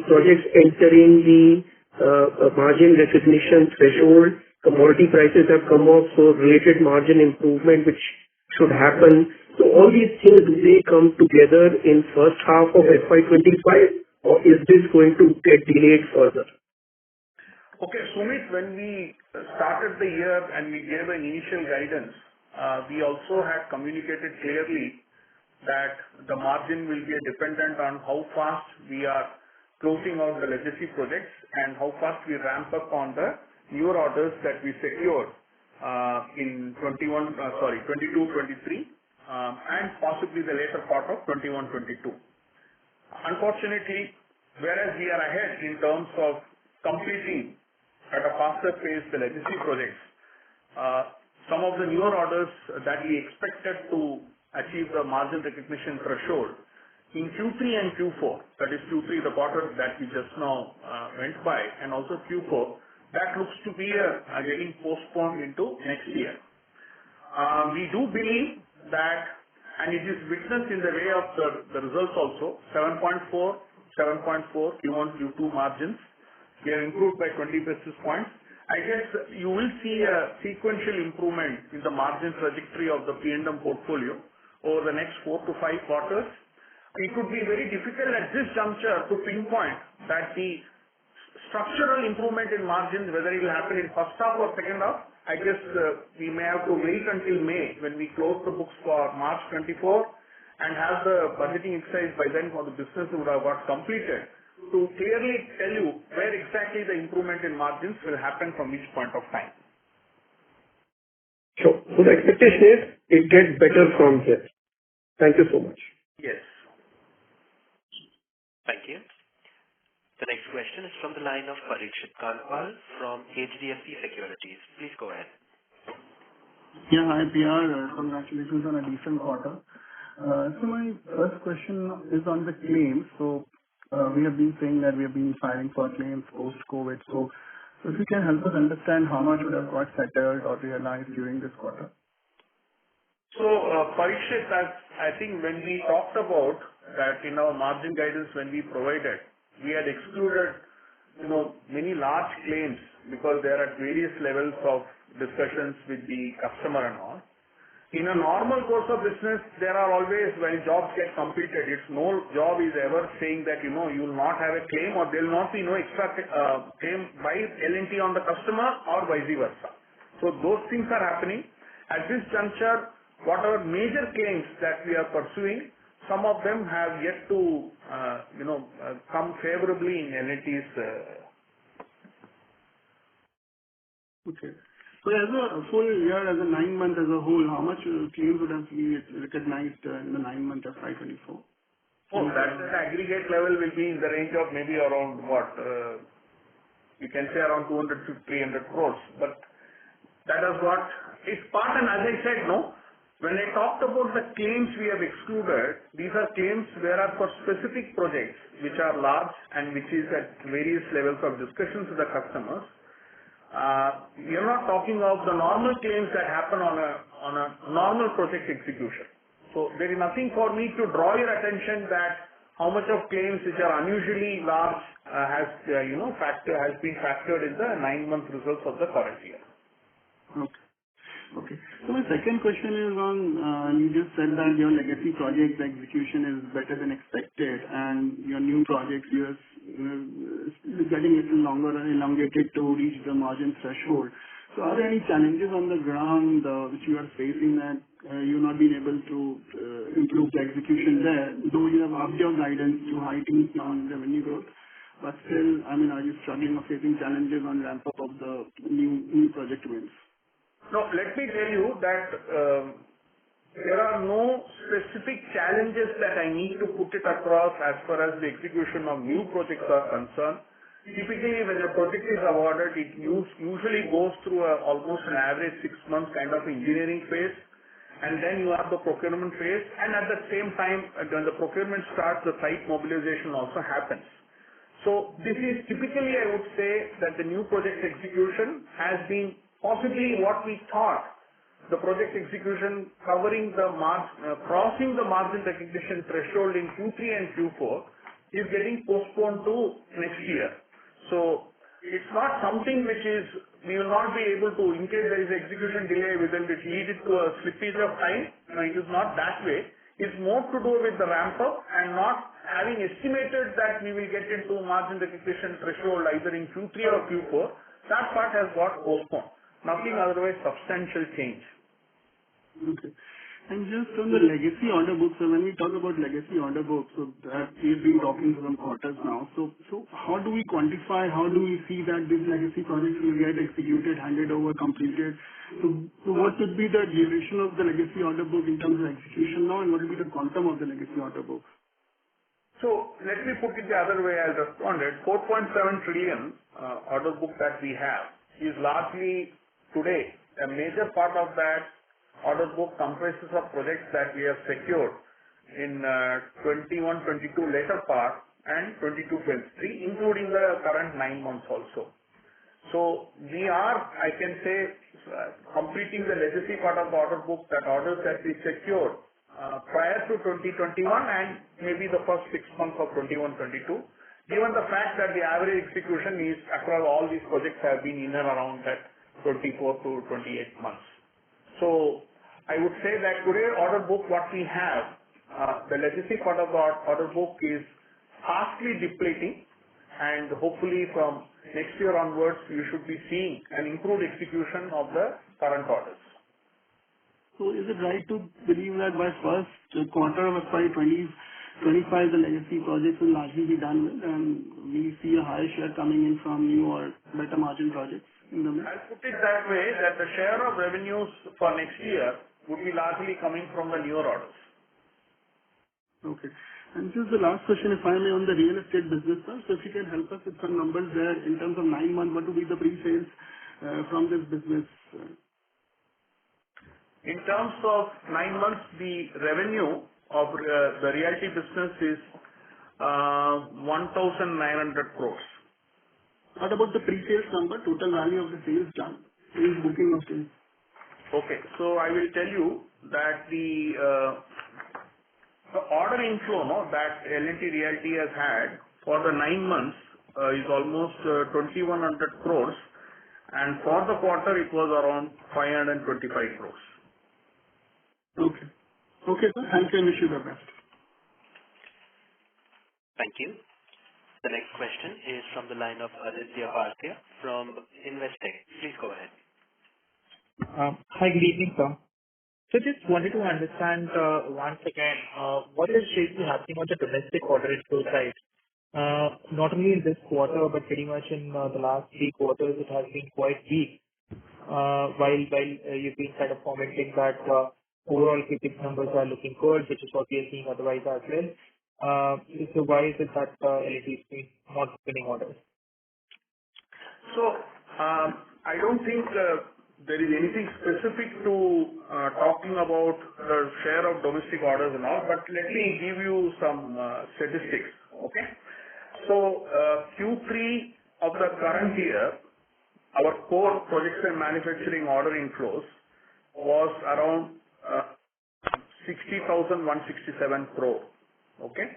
projects entering the margin recognition threshold, commodity prices have come off, so related margin improvement which should happen. So all these things, do they come together in first half of FY25, or is this going to get delayed further? Okay, Sumit, when we started the year and we gave an initial guidance, we also had communicated clearly that the margin will be dependent on how fast we are closing out the legacy projects and how fast we ramp up on the newer orders that we secured in 22, 23, and possibly the later part of 21, 22. Unfortunately, whereas we are ahead in terms of completing at a faster pace the legacy projects, some of the newer orders that we expected to achieve the margin recognition threshold in Q3 and Q4, that is Q3, the quarter that we just now went by, and also Q4, that looks to be getting postponed into next year. We do believe that, and it is witnessed in the way of the results also, 7.4 Q1, Q2 margins. We have improved by 20 basis points. I guess you will see a sequential improvement in the margin trajectory of the P&M portfolio over the next 4 to 5 quarters. It would be very difficult at this juncture to pinpoint that the structural improvement in margins, whether it will happen in first half or second half. I guess we may have to wait until May when we close the books for March 24 and have the budgeting exercise by then for the business would have got completed to clearly tell you where exactly the improvement in margins will happen from each point of time. Sure. So the expectation is it gets better from here. Thank you so much. Yes. Thank you. The next question is from the line of Parikshit Kandpal from HDFC Securities. Please go ahead. Yeah, hi PR. Congratulations on a decent quarter. So my first question is on the claims. So we have been saying that we have been filing for claims post-COVID. So if you can help us understand how much would have got settled or realized during this quarter. So Parikshit, I think when we talked about that in our margin guidance when we provided, we had excluded, many large claims because they are at various levels of discussions with the customer and all. In a normal course of business, there are always, when jobs get completed, it's no job is ever saying that, you will not have a claim or there will not be no extra claim by L&T on the customer or vice versa. So those things are happening. At this juncture, whatever major claims that we are pursuing, some of them have yet to, come favorably in L&T's. Okay. So as a full year, as a 9 month as a whole, how much claims would have been recognized in the 9 month of FY24? Oh, that aggregate level will be in the range of maybe around you can say around 200-300 crores. But that is what it's part, and as I said, when I talked about the claims we have excluded, these are claims where are for specific projects which are large and which is at various levels of discussions with the customers. We are not talking of the normal claims that happen on a normal project execution. So there is nothing for me to draw your attention that how much of claims which are unusually large has been factored in the 9-month results of the current year. Okay. Okay. So my second question is on, you just said that your legacy project execution is better than expected, and your new projects, you're getting a little longer and elongated to reach the margin threshold. So are there any challenges on the ground, which you are facing that you've not been able to improve the execution there, though you have upped your guidance to high teens on revenue growth? But still, I mean, are you struggling or facing challenges on ramp-up of the new project wins? No, let me tell you that there are no specific challenges that I need to put it across as far as the execution of new projects are concerned. Typically, when a project is awarded, it usually goes through almost an average 6 months kind of engineering phase, and then you have the procurement phase, and at the same time, when the procurement starts, the site mobilization also happens. So this is typically, I would say, that the new project execution has been possibly what we thought, the project execution covering the crossing the margin recognition threshold in Q3 and Q4 is getting postponed to next year. So it's not something which we will not be able to, in case there is execution delay, we will lead it to a slippage of time. No, it is not that way. It's more to do with the ramp up and not having estimated that we will get into margin recognition threshold either in Q3 or Q4. That part has got postponed. Nothing otherwise substantial change. Okay. And just on the legacy order book, so when we talk about legacy order book, so that we've been talking for some quarters now. So how do we quantify, how do we see that these legacy projects will get executed, handed over, completed? So what would be the duration of the legacy order book in terms of execution now, and what will be the quantum of the legacy order book? So let me put it the other way. I'll respond it. 4.7 trillion order book that we have is largely today, a major part of that order book comprises of projects that we have secured in 21-22 later part and 22-23, including the current 9 months also. So we are, I can say, completing the legacy part of the order book, that orders that we secured prior to 2021 and maybe the first 6 months of 21-22. Given the fact that the average execution is across all these projects have been in and around that 24 to 28 months. So I would say that today order book what we have, the legacy part of the order book is fastly depleting, and hopefully from next year onwards you should be seeing an improved execution of the current orders. So is it right to believe that by first quarter of FY25 the legacy projects will largely be done with, and we see a higher share coming in from new or better margin projects in the mix? I'll put it that way, that the share of revenues for next year would be largely coming from the newer orders. Okay. And just the last question, if I may, on the real estate business, sir. So if you can help us with some numbers there in terms of 9 months, what will be the pre-sales from this business? In terms of 9 months, the revenue of the realty business is 1,900 crores. What about the pre-sales number, total value of the sales done, sales booking of sales? Okay. So I will tell you that the order inflow that L&T Realty has had for the 9 months is almost 2,100 crores, and for the quarter it was around 525 crores. Okay. Okay, sir. Thank you, and wish you the best. Thank you. The next question is from the line of Aditya Bhartia from Investec. Please go ahead. Hi, good evening, sir. So just wanted to understand once again what is really happening on the domestic order inflow side. Not only in this quarter, but pretty much in the last 3 quarters, it has been quite weak. While you've been kind of commenting that overall CapEx numbers are looking good, which is what we are seeing otherwise as well. So why is it that L&T is not winning orders? So I don't think there is anything specific to talking about the share of domestic orders and all, but let me give you some statistics. Okay. So Q3 of the current year, our core projects and manufacturing order inflows was around 60,167 crore. Okay.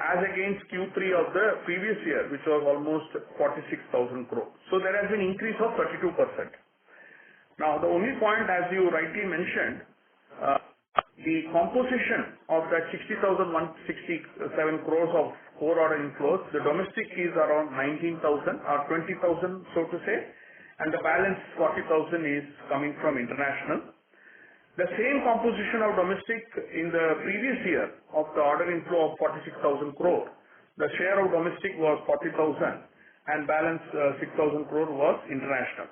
as against Q3 of the previous year, which was almost 46,000 crore. So there has been increase of 32%. Now, the only point, as you rightly mentioned, the composition of that 60,167 crores of core order inflows, the domestic is around 19,000 or 20,000, so to say, and the balance 40,000 is coming from international. The same composition of domestic in the previous year of the order inflow of 46,000 crore, the share of domestic was 40,000 and balance 6,000 crore was international.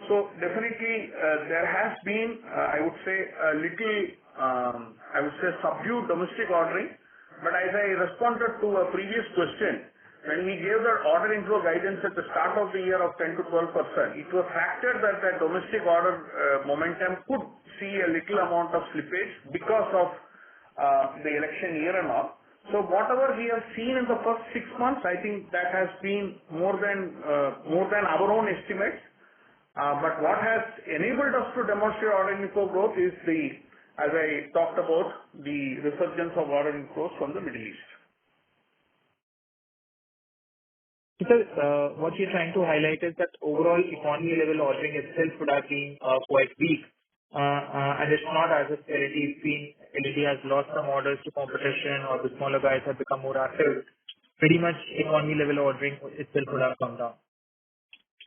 So definitely there has been, I would say, a little, subdued domestic ordering. But as I responded to a previous question, when we gave the order inflow guidance at the start of the year of 10 to 12%, it was factored that the domestic order momentum could see a little amount of slippage because of the election year and all. So whatever we have seen in the first 6 months, I think that has been more than our own estimates. But what has enabled us to demonstrate order inflow growth is as I talked about, the resurgence of order inflows from the Middle East. So, what you're trying to highlight is that overall economy level ordering itself would have been quite weak. And it's not as if L&T has lost some orders to competition or the smaller guys have become more active. Pretty much economy level ordering itself would have come down.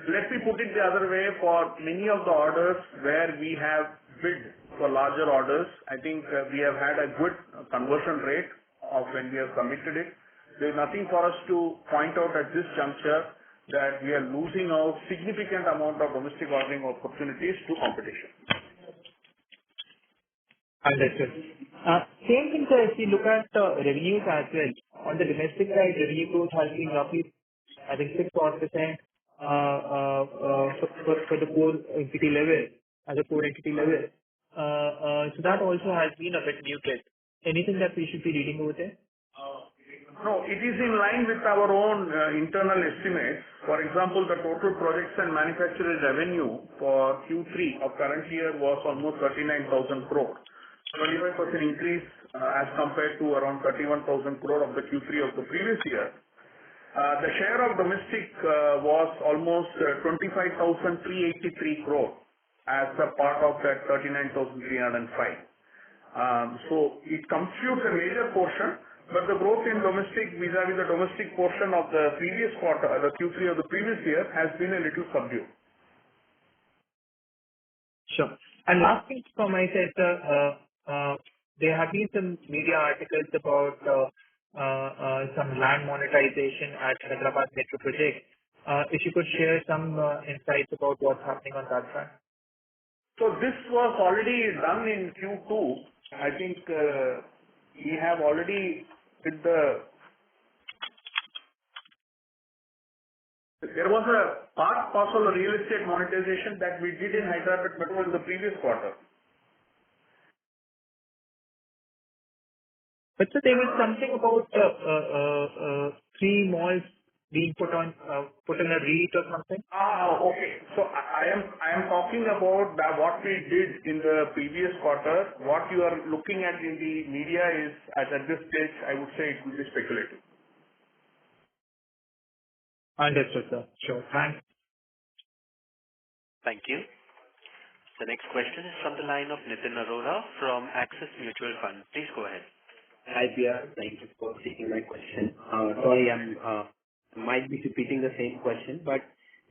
Let me put it the other way. For many of the orders where we have bid for larger orders, I think we have had a good conversion rate of when we have submitted it. There is nothing for us to point out at this juncture that we are losing out significant amount of domestic ordering opportunities to competition. Understood. Same thing, sir, if we look at revenues as well. On the domestic side, revenue growth has been roughly, I think, 6% for the core entity level, as a core entity level. So that also has been a bit muted. Anything that we should be reading over there? No, it is in line with our own internal estimates. For example, the total projects and manufacturing revenue for Q3 of current year was almost 39,000 crore. 25% increase as compared to around 31,000 crore of the Q3 of the previous year. The share of domestic was almost 25,383 crore as a part of that 39,305. So it constitutes a major portion, but the growth in domestic vis-a-vis the domestic portion of the previous quarter, the Q3 of the previous year, has been a little subdued. Sure. And last thing from my side, sir, there have been some media articles about some land monetization at Hyderabad Metro project. If you could share some insights about what's happening on that front. So this was already done in Q2. I think we have already did there was a part parcel of real estate monetization that we did in Hyderabad Metro in the previous quarter. But so there was something about 3 malls being put in a REIT or something. Okay. So I am talking about what we did in the previous quarter. What you are looking at in the media is, at this stage, I would say it will be speculative. Understood, sir. Sure. Thanks. Thank you. The next question is from the line of Nitin Arora from Axis Mutual Fund. Please go ahead. Hi, Pierre. Thank you for taking my question. Sorry, I might be repeating the same question, but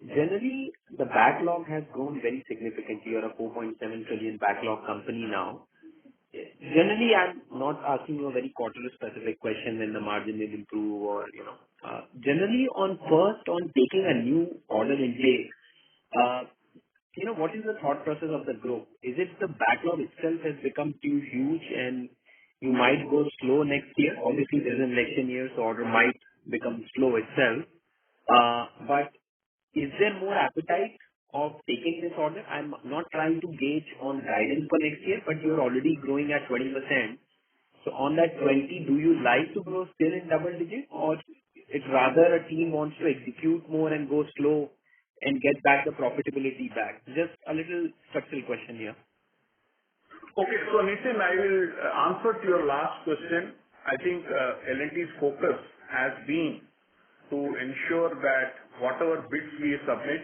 generally, the backlog has grown very significantly. You're a 4.7 trillion backlog company now. Generally, I'm not asking you a very quarter-specific question when the margin will improve or, generally, on taking a new order intake, what is the thought process of the group? Is it the backlog itself has become too huge and you might go slow next year? Obviously, there's an election year, so order might become slow itself. But is there more appetite of taking this order? I'm not trying to gauge on guidance for next year, but you're already growing at 20%. So on that 20, do you like to grow still in double digits, or it's rather a team wants to execute more and go slow and get back the profitability back? Just a little structural question here. Okay. So Nitin, I will answer to your last question. I think L&T's focus has been to ensure that whatever bids we submit,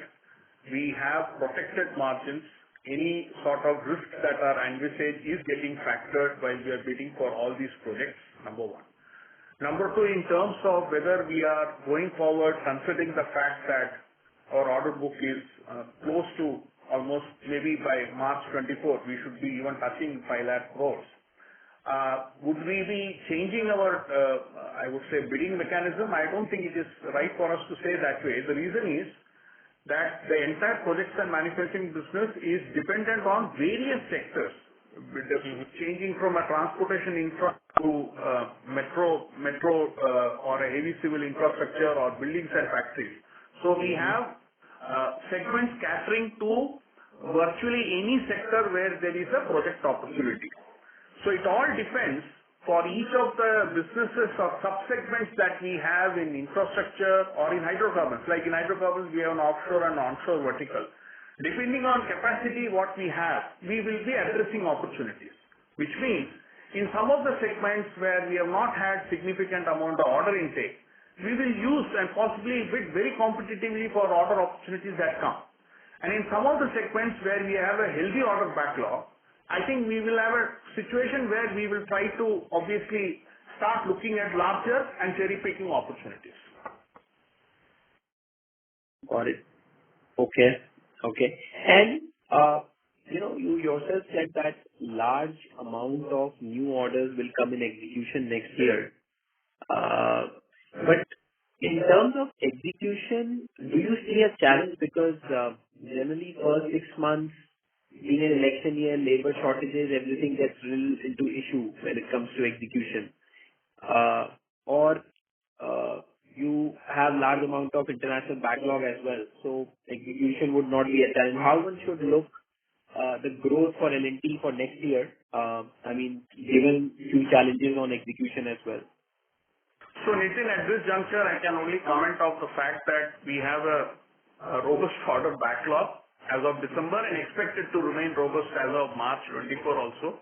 we have protected margins. Any sort of risk that are envisaged is getting factored while we are bidding for all these projects, number one. Number two, in terms of whether we are going forward, considering the fact that our order book is close to almost maybe by March 24, we should be even touching 5 lakh crores. Would we be changing our, I would say, bidding mechanism? I don't think it is right for us to say that way. The reason is that the entire projects and manufacturing business is dependent on various sectors, changing from a transportation infra to metro or a heavy civil infrastructure or buildings and factories. So we have segments catering to virtually any sector where there is a project opportunity. So it all depends for each of the businesses or sub-segments that we have in infrastructure or in hydrocarbons. Like in hydrocarbons, we have an offshore and onshore vertical. Depending on capacity what we have, we will be addressing opportunities, which means in some of the segments where we have not had significant amount of order intake, we will use and possibly bid very competitively for order opportunities that come. And in some of the segments where we have a healthy order backlog, I think we will have a situation where we will try to obviously start looking at larger and cherry-picking opportunities. Got it. Okay. And, you yourself said that large amount of new orders will come in execution next year. But in terms of execution, do you see a challenge? Because generally first 6 months, being an election year, labor shortages, everything gets drilled into issue when it comes to execution. Or you have large amount of international backlog as well, so execution would not be a challenge. How one should look the growth for L&T for next year? Given few challenges on execution as well. So Nitin, at this juncture, I can only comment of the fact that we have a robust order backlog as of December and expected to remain robust as of March 24 also.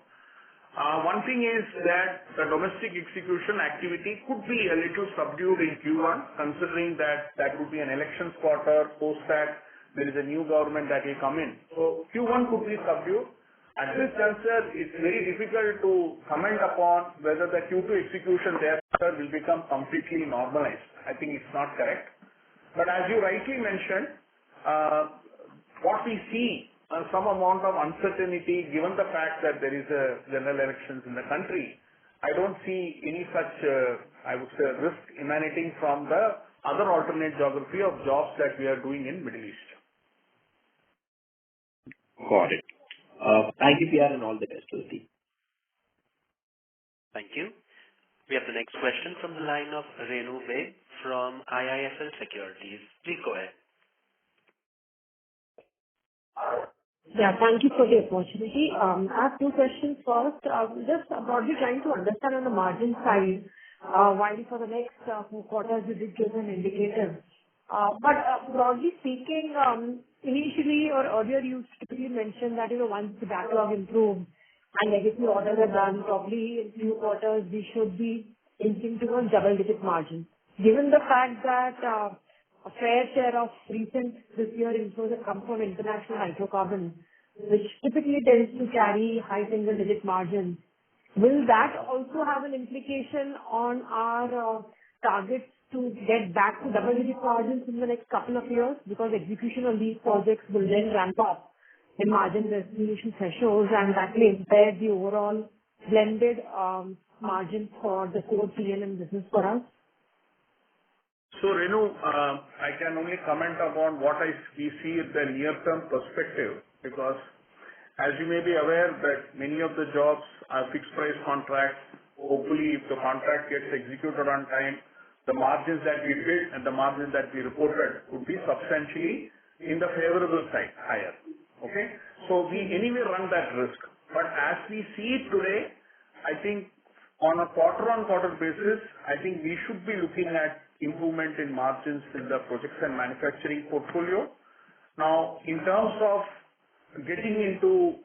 One thing is that the domestic execution activity could be a little subdued in Q1, considering that would be an elections quarter. Post that, there is a new government that will come in. So Q1 could be subdued. At this juncture, it's very difficult to comment upon whether the Q2 execution thereafter will become completely normalized. I think it's not correct. But as you rightly mentioned, what we see some amount of uncertainty given the fact that there is a general elections in the country. I don't see any such, I would say, risk emanating from the other alternate geography of jobs that we are doing in Middle East. Got it. Thank you, PR, and all the best to the team. Thank you. We have the next question from the line of Renu Baid from IIFL Securities. Please go ahead. Yeah, thank you for the opportunity. I have two questions. First, just broadly trying to understand on the margin side, while for the next 4 quarters you did give an indicator. But broadly speaking, initially or earlier you typically mentioned that, once the backlog improves and legacy orders are done, probably in few quarters we should be inching towards double-digit margins. Given the fact that a fair share of recent this year inflows have come from international hydrocarbons, which typically tends to carry high single-digit margins. Will that also have an implication on our targets to get back to double-digit margins in the next couple of years? Because execution on these projects will then ramp up in margin destination thresholds, and that may impair the overall blended margin for the core P&M business for us. So Renu, I can only comment upon what we see in the near-term perspective, because as you may be aware that many of the jobs are fixed price contracts. Hopefully, if the contract gets executed on time, the margins that we bid and the margins that we reported would be substantially in the favorable side, higher. Okay? So we anyway run that risk. But as we see it today, I think on a quarter-on-quarter basis, I think we should be looking at improvement in margins in the projects and manufacturing portfolio. Now, in terms of getting into,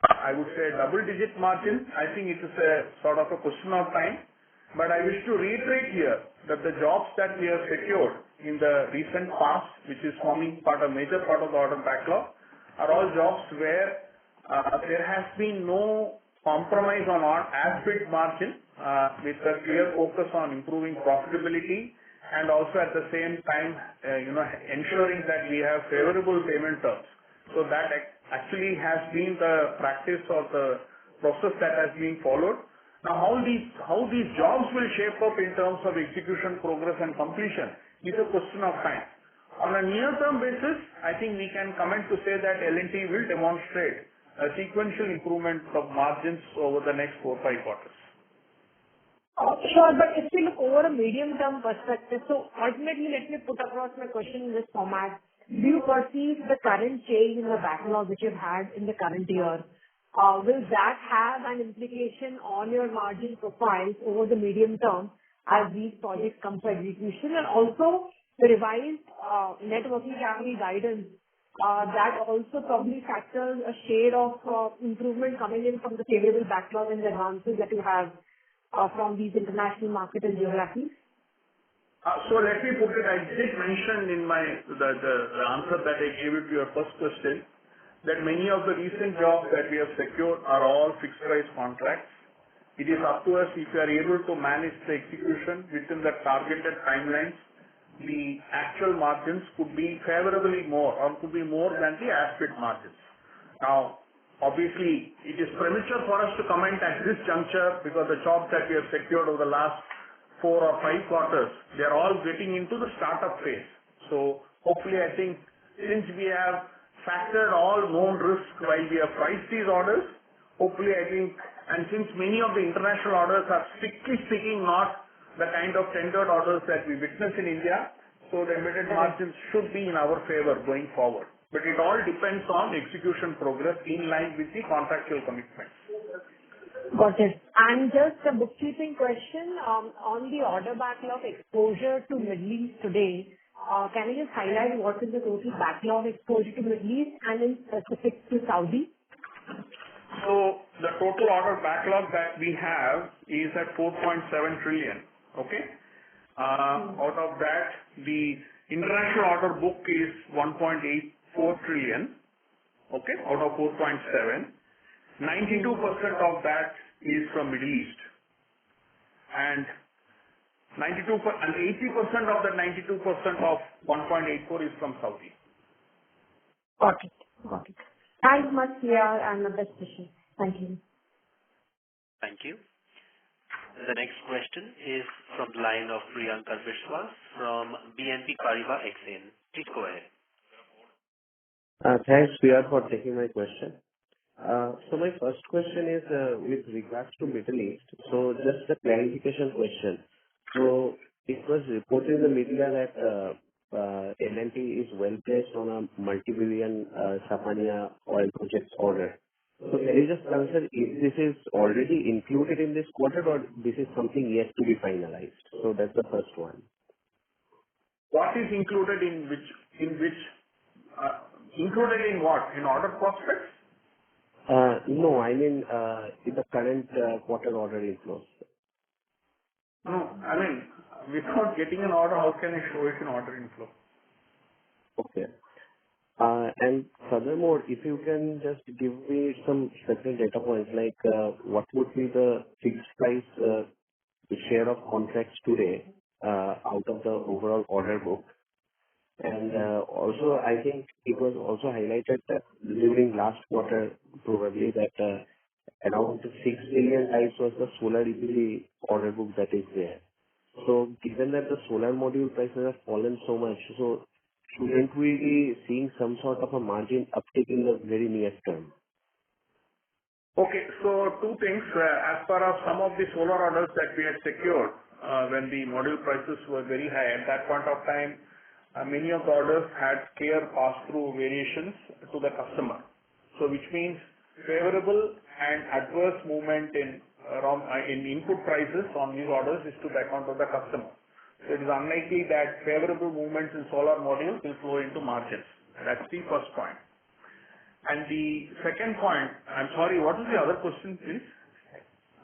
I would say, double-digit margin, I think it is a sort of a question of time. But I wish to reiterate here that the jobs that we have secured in the recent past, which is forming a major part of the order backlog, are all jobs where there has been no compromise on our as-bid margin, with a clear focus on improving profitability and also at the same time, ensuring that we have favorable payment terms. So that actually has been the practice or the process that has been followed. Now, how these jobs will shape up in terms of execution, progress, and completion is a question of time. On a near-term basis, I think we can comment to say that L&T will demonstrate a sequential improvement of margins over the next 4-5 quarters. Sure, but if we look over a medium-term perspective, so ultimately, let me put across my question in this format. Do you perceive the current change in the backlog which you've had in the current year, will that have an implication on your margin profiles over the medium term as these projects come to execution? And also the revised net working capital guidance, that also probably factors a shade of improvement coming in from the favorable backlog and the advances that you have from these international market and geographies? So let me put it, I did mention in the answer that I gave it to your first question, that many of the recent jobs that we have secured are all fixed price contracts. It is up to us if we are able to manage the execution within the targeted timelines. The actual margins could be favorably more or could be more than the as-bid margins. Now, obviously, it is premature for us to comment at this juncture because the jobs that we have secured over the last 4 or 5 quarters, they are all getting into the startup phase. So hopefully, I think since we have factored all known risks while we have priced these orders, hopefully I think, and since many of the international orders are strictly speaking not the kind of tendered orders that we witness in India, so the embedded margins should be in our favor going forward. But it all depends on execution progress in line with the contractual commitments. Got it. And just a bookkeeping question on the order backlog exposure to Middle East today. Can you just highlight what is the total backlog exposure to Middle East and in specific to Saudi? So the total order backlog that we have is at 4.7 trillion. Okay. Out of that, the international order book is 1.84 trillion. Okay, out of 4.7. 92% of that is from Middle East, and 80% of the 92% of 1.84 is from Saudi. Got it. Got it. Thanks much, PR, and the best wishes. Thank you. Thank you. The next question is from the line of Priyankar Biswas from BNP Paribas Exane. Please go ahead. Thanks, PR, for taking my question. So my first question is with regards to Middle East. So just a clarification question. So it was reported in the media that L&T is well placed on a multi-billion Safania oil project order. So can you just answer if this is already included in this quarter or this is something yet to be finalized? So that's the first one. What is included in which, included in what? In order prospects? No, I mean in the current quarter order inflows. No, I mean, without getting an order, how can I show it in order inflow? Okay. And furthermore, if you can just give me some specific data points, like what would be the fixed price share of contracts today out of the overall order book? And also, I think it was also highlighted that during last quarter, probably that around 6 billion types was the solar EPC order book that is there. So given that the solar module prices have fallen so much, so shouldn't we be seeing some sort of a margin uptick in the very near term? Okay, so two things. As far as some of the solar orders that we had secured when the module prices were very high, at that point of time, many of the orders had clear pass-through variations to the customer. So which means favorable and adverse movement in input prices on these orders is to the account of the customer. So it is unlikely that favorable movements in solar modules will flow into margins. That's the first point. And the second point, I'm sorry, what is the other question, please?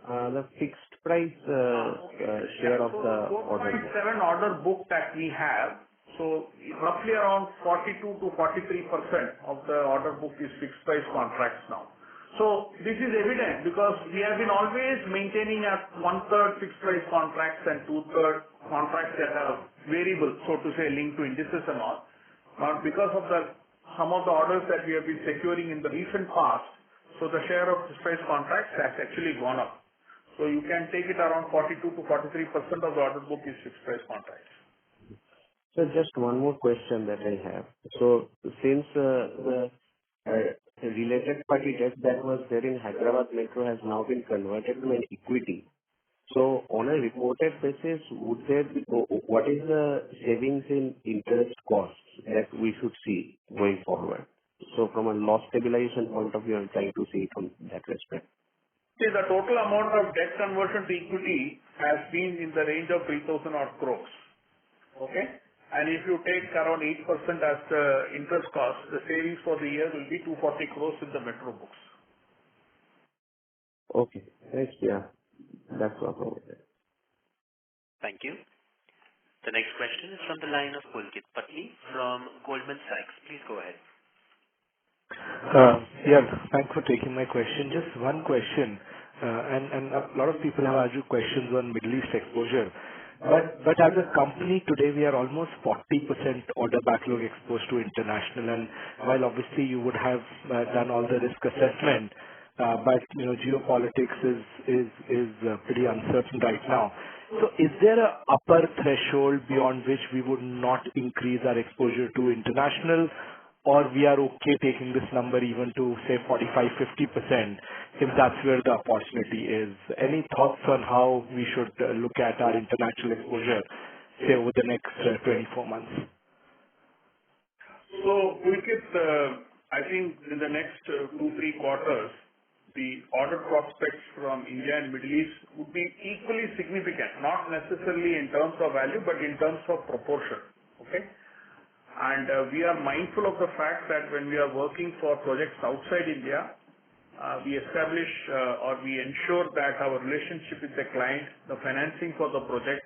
The fixed price share of the order book? 4.7 order book that we have. So roughly around 42 to 43% of the order book is fixed price contracts now. So this is evident because we have been always maintaining at 1/3 fixed price contracts and 2/3 contracts that are variable, so to say, linked to indices and all. But because of some of the orders that we have been securing in the recent past, so the share of fixed price contracts has actually gone up. So you can take it around 42 to 43% of the order book is fixed price contracts. So just one more question that I have. So since the related party debt that was there in Hyderabad Metro has now been converted to an equity, so on a reported basis, what is the savings in interest costs that we should see going forward? So from a loss stabilization point of view, I'm trying to see it from that respect. See, the total amount of debt conversion to equity has been in the range of 3,000 odd crores. Okay? And if you take around 8% as the interest cost, the savings for the year will be 240 crores in the metro books. Okay. Thanks. Yeah. That's all from my side. Thank you. The next question is from the line of Pulkit Patni from Goldman Sachs. Please go ahead. Yeah, thanks for taking my question. Just one question, and a lot of people have asked you questions on Middle East exposure. But as a company today, we are almost 40% order backlog exposed to international, and while obviously you would have done all the risk assessment, but geopolitics is pretty uncertain right now. So is there a upper threshold beyond which we would not increase our exposure to international, or we are okay taking this number even to say 45-50% if that's where the opportunity is? Any thoughts on how we should look at our international exposure, say, over the next 24 months? So, Pulkit, I think in the next 2-3 quarters, the order prospects from India and Middle East would be equally significant, not necessarily in terms of value, but in terms of proportion. Okay? And we are mindful of the fact that when we are working for projects outside India, we establish or we ensure that our relationship with the client, the financing for the project,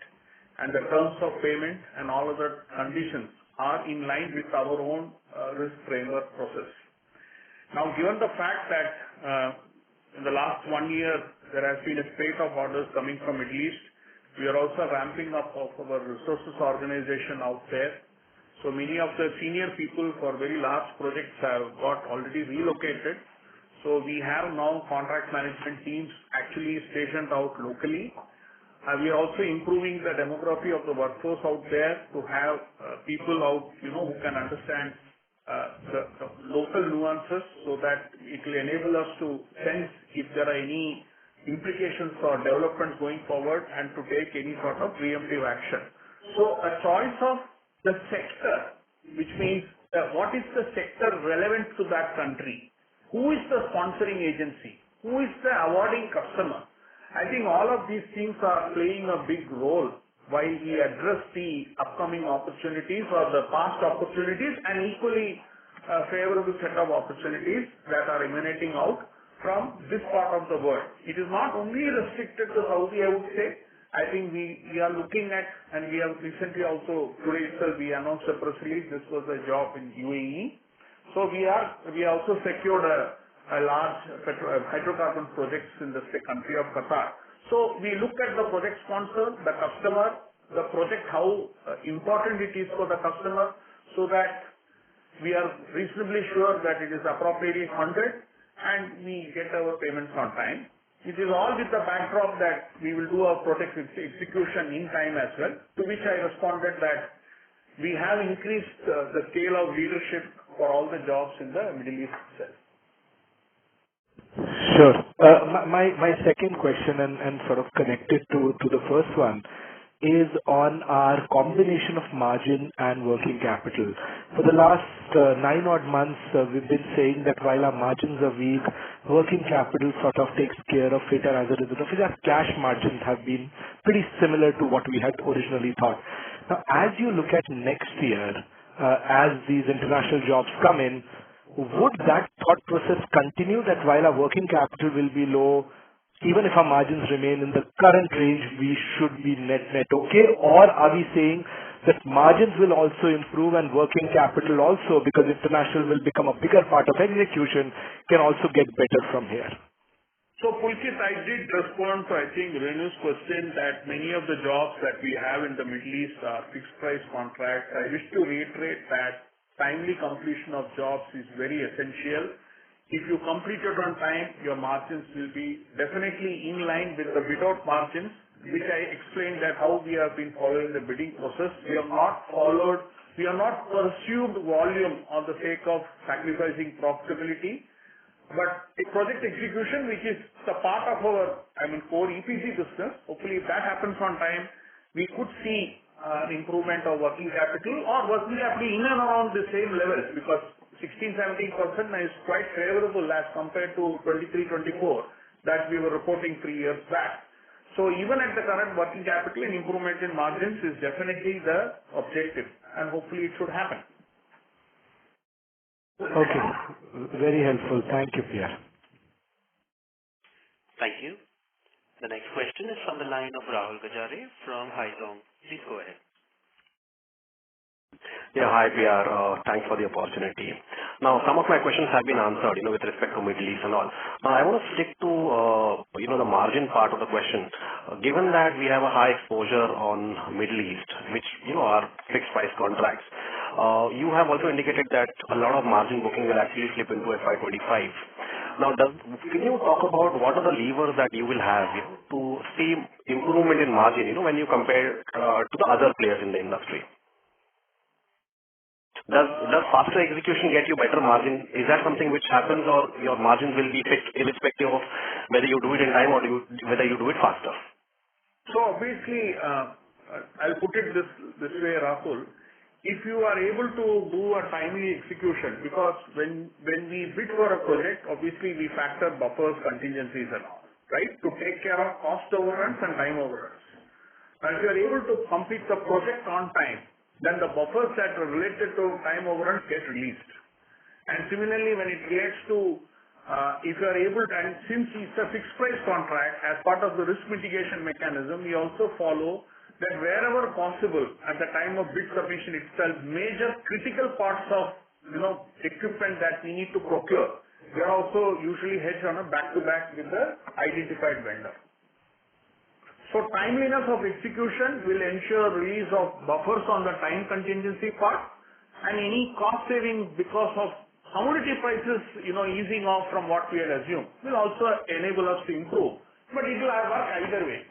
and the terms of payment and all other conditions are in line with our own risk framework process. Now, given the fact that in the last 1 year, there has been a spate of orders coming from Middle East, we are also ramping up of our resources organization out there. So many of the senior people for very large projects have got already relocated. So we have now contract management teams actually stationed out locally. We are also improving the demography of the workforce out there to have people out, who can understand the local nuances so that it will enable us to sense if there are any implications or developments going forward and to take any sort of preemptive action. So a choice of the sector, which means what is the sector relevant to that country? Who is the sponsoring agency? Who is the awarding customer? I think all of these things are playing a big role while we address the upcoming opportunities or the past opportunities and equally favorable set of opportunities that are emanating out from this part of the world. It is not only restricted to Saudi, I would say. I think we are looking at, and we have recently also, today itself, we announced a press release. This was a job in UAE. So we also secured a large hydrocarbon projects in the country of Qatar. So we look at the project sponsor, the customer, the project, how important it is for the customer, so that we are reasonably sure that it is appropriately funded and we get our payments on time. It is all with the backdrop that we will do our project execution in time as well, to which I responded that we have increased the scale of leadership for all the jobs in the Middle East itself. Sure. My second question and sort of connected to the first one is on our combination of margin and working capital. For the last 9 odd months, we've been saying that while our margins are weak, working capital sort of takes care of it, and as a result of it, our cash margins have been pretty similar to what we had originally thought. Now, as you look at next year, as these international jobs come in, would that thought process continue that while our working capital will be low, even if our margins remain in the current range, we should be net okay? Or are we saying that margins will also improve and working capital also, because international will become a bigger part of execution, can also get better from here? So Pulkit, I did respond to, I think, Renu's question that many of the jobs that we have in the Middle East are fixed price contracts. I wish to reiterate that timely completion of jobs is very essential. If you complete it on time, your margins will be definitely in line with the bid out margins, which I explained that how we have been following the bidding process. We have not pursued volume on the sake of sacrificing profitability. But the project execution, which is the part of our, core EPC business, hopefully if that happens on time, we could see an improvement of working capital or working capital in and around the same levels, because 16-17% is quite favorable as compared to 23-24 that we were reporting 3 years back. So even at the current working capital, an improvement in margins is definitely the objective, and hopefully it should happen. Okay. Very helpful. Thank you, Pierre. Thank you. The next question is from the line of Rahul Gajare from Haitong. Please go ahead. Yeah, hi, Pierre. Thanks for the opportunity. Now, some of my questions have been answered, with respect to Middle East and all. Now, I want to stick to, the margin part of the question. Given that we have a high exposure on Middle East, which, are fixed price contracts, you have also indicated that a lot of margin booking will actually slip into FY25. Now, can you talk about what are the levers that you will have, to see improvement in margin, when you compare to the other players in the industry? Does faster execution get you better margin? Is that something which happens, or your margins will be fixed irrespective of whether you do it in time or whether you do it faster? So obviously, I'll put it this way, Rahul. If you are able to do a timely execution, because when we bid for a project, obviously we factor buffers, contingencies and all, right? To take care of cost overruns and time overruns. Now, if you are able to complete the project on time, then the buffers that are related to time overruns get released. And similarly, when it relates to, if you are able to, and since it's a fixed price contract, as part of the risk mitigation mechanism, we also follow that wherever possible, at the time of bid submission itself, major critical parts of, equipment that we need to procure, they are also usually hedged on a back-to-back with the identified vendor. So timeliness of execution will ensure release of buffers on the time contingency part, and any cost saving because of commodity prices, easing off from what we had assumed will also enable us to improve. But it will work either way.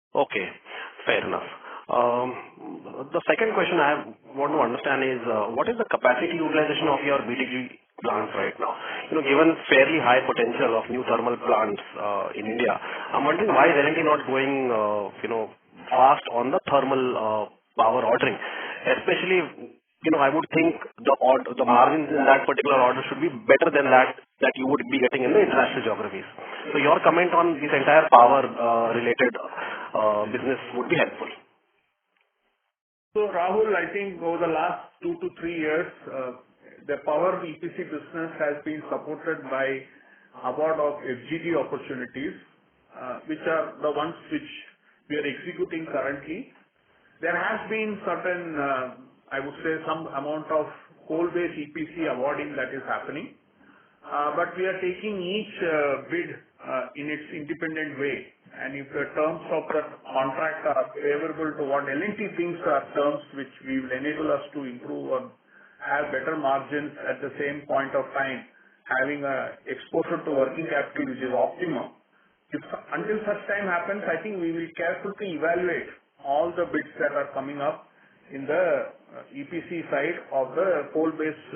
Okay, fair enough. The second question I want to understand is, what is the capacity utilization of your BTG plants right now? Given fairly high potential of new thermal plants in India, I'm wondering why is L&T not going, fast on the thermal power ordering? Especially, I would think the margins in that particular order should be better than that you would be getting in the international geographies. So your comment on this entire power related business would be helpful. So Rahul, I think over the last 2 to 3 years, the power EPC business has been supported by award of FGD opportunities, which are the ones which we are executing currently. There has been certain, I would say, some amount of coal-based EPC awarding that is happening. But we are taking each bid in its independent way. And if the terms of the contract are favorable to what L&T thinks are terms which will enable us to improve or have better margins at the same point of time, having a exposure to working capital which is optimum. Until such time happens, I think we will carefully evaluate all the bids that are coming up in the EPC side of the coal-based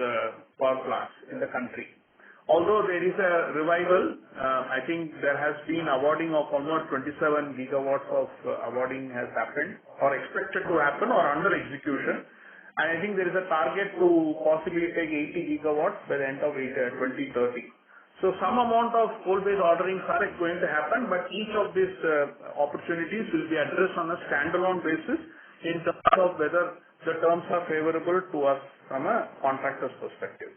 power plants in the country. Although there is a revival, I think there has been awarding of almost 27 gigawatts of awarding has happened or expected to happen or under execution. And I think there is a target to possibly take 80 gigawatts by the end of 2030. So some amount of coal-based orderings are going to happen, but each of these opportunities will be addressed on a standalone basis in terms of whether the terms are favorable to us from a contractor's perspective.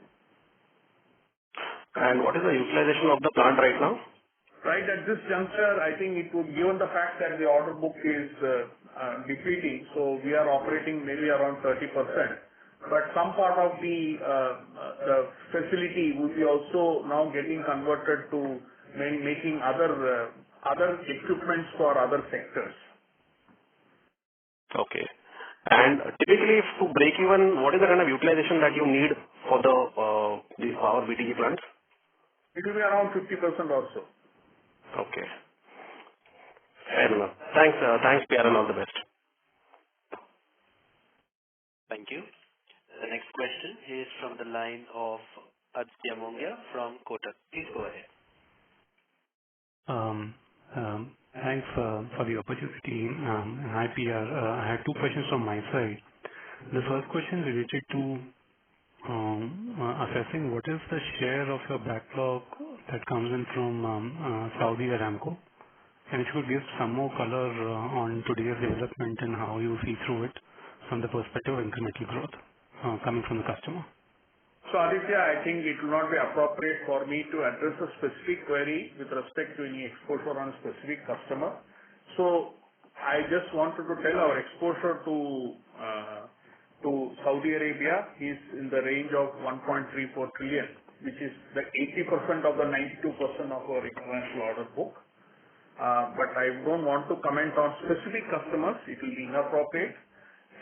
And what is the utilization of the plant right now? Right at this juncture, I think it would, given the fact that the order book is depleting, so we are operating maybe around 30%. But some part of the facility would be also now getting converted to making other equipments for other sectors. Okay. And typically, to break even, what is the kind of utilization that you need for these power BTG plants? It will be around 50% or so. Okay. Fair enough. Thanks, PR, and all the best. Thank you. The next question is from the line of Aditya Mongia from Kotak. Please go ahead. Thanks for the opportunity. Hi, PR. I had two questions from my side. The first question related to assessing what is the share of your backlog that comes in from Saudi Aramco, and if you could give some more color on today's development and how you see through it from the perspective of incremental growth coming from the customer. So Aditya, I think it will not be appropriate for me to address a specific query with respect to any exposure on a specific customer. So I just wanted to tell our exposure to Saudi Arabia is in the range of 1.34 trillion, which is the 80% of the 92% of our international order book. But I don't want to comment on specific customers. It will be inappropriate.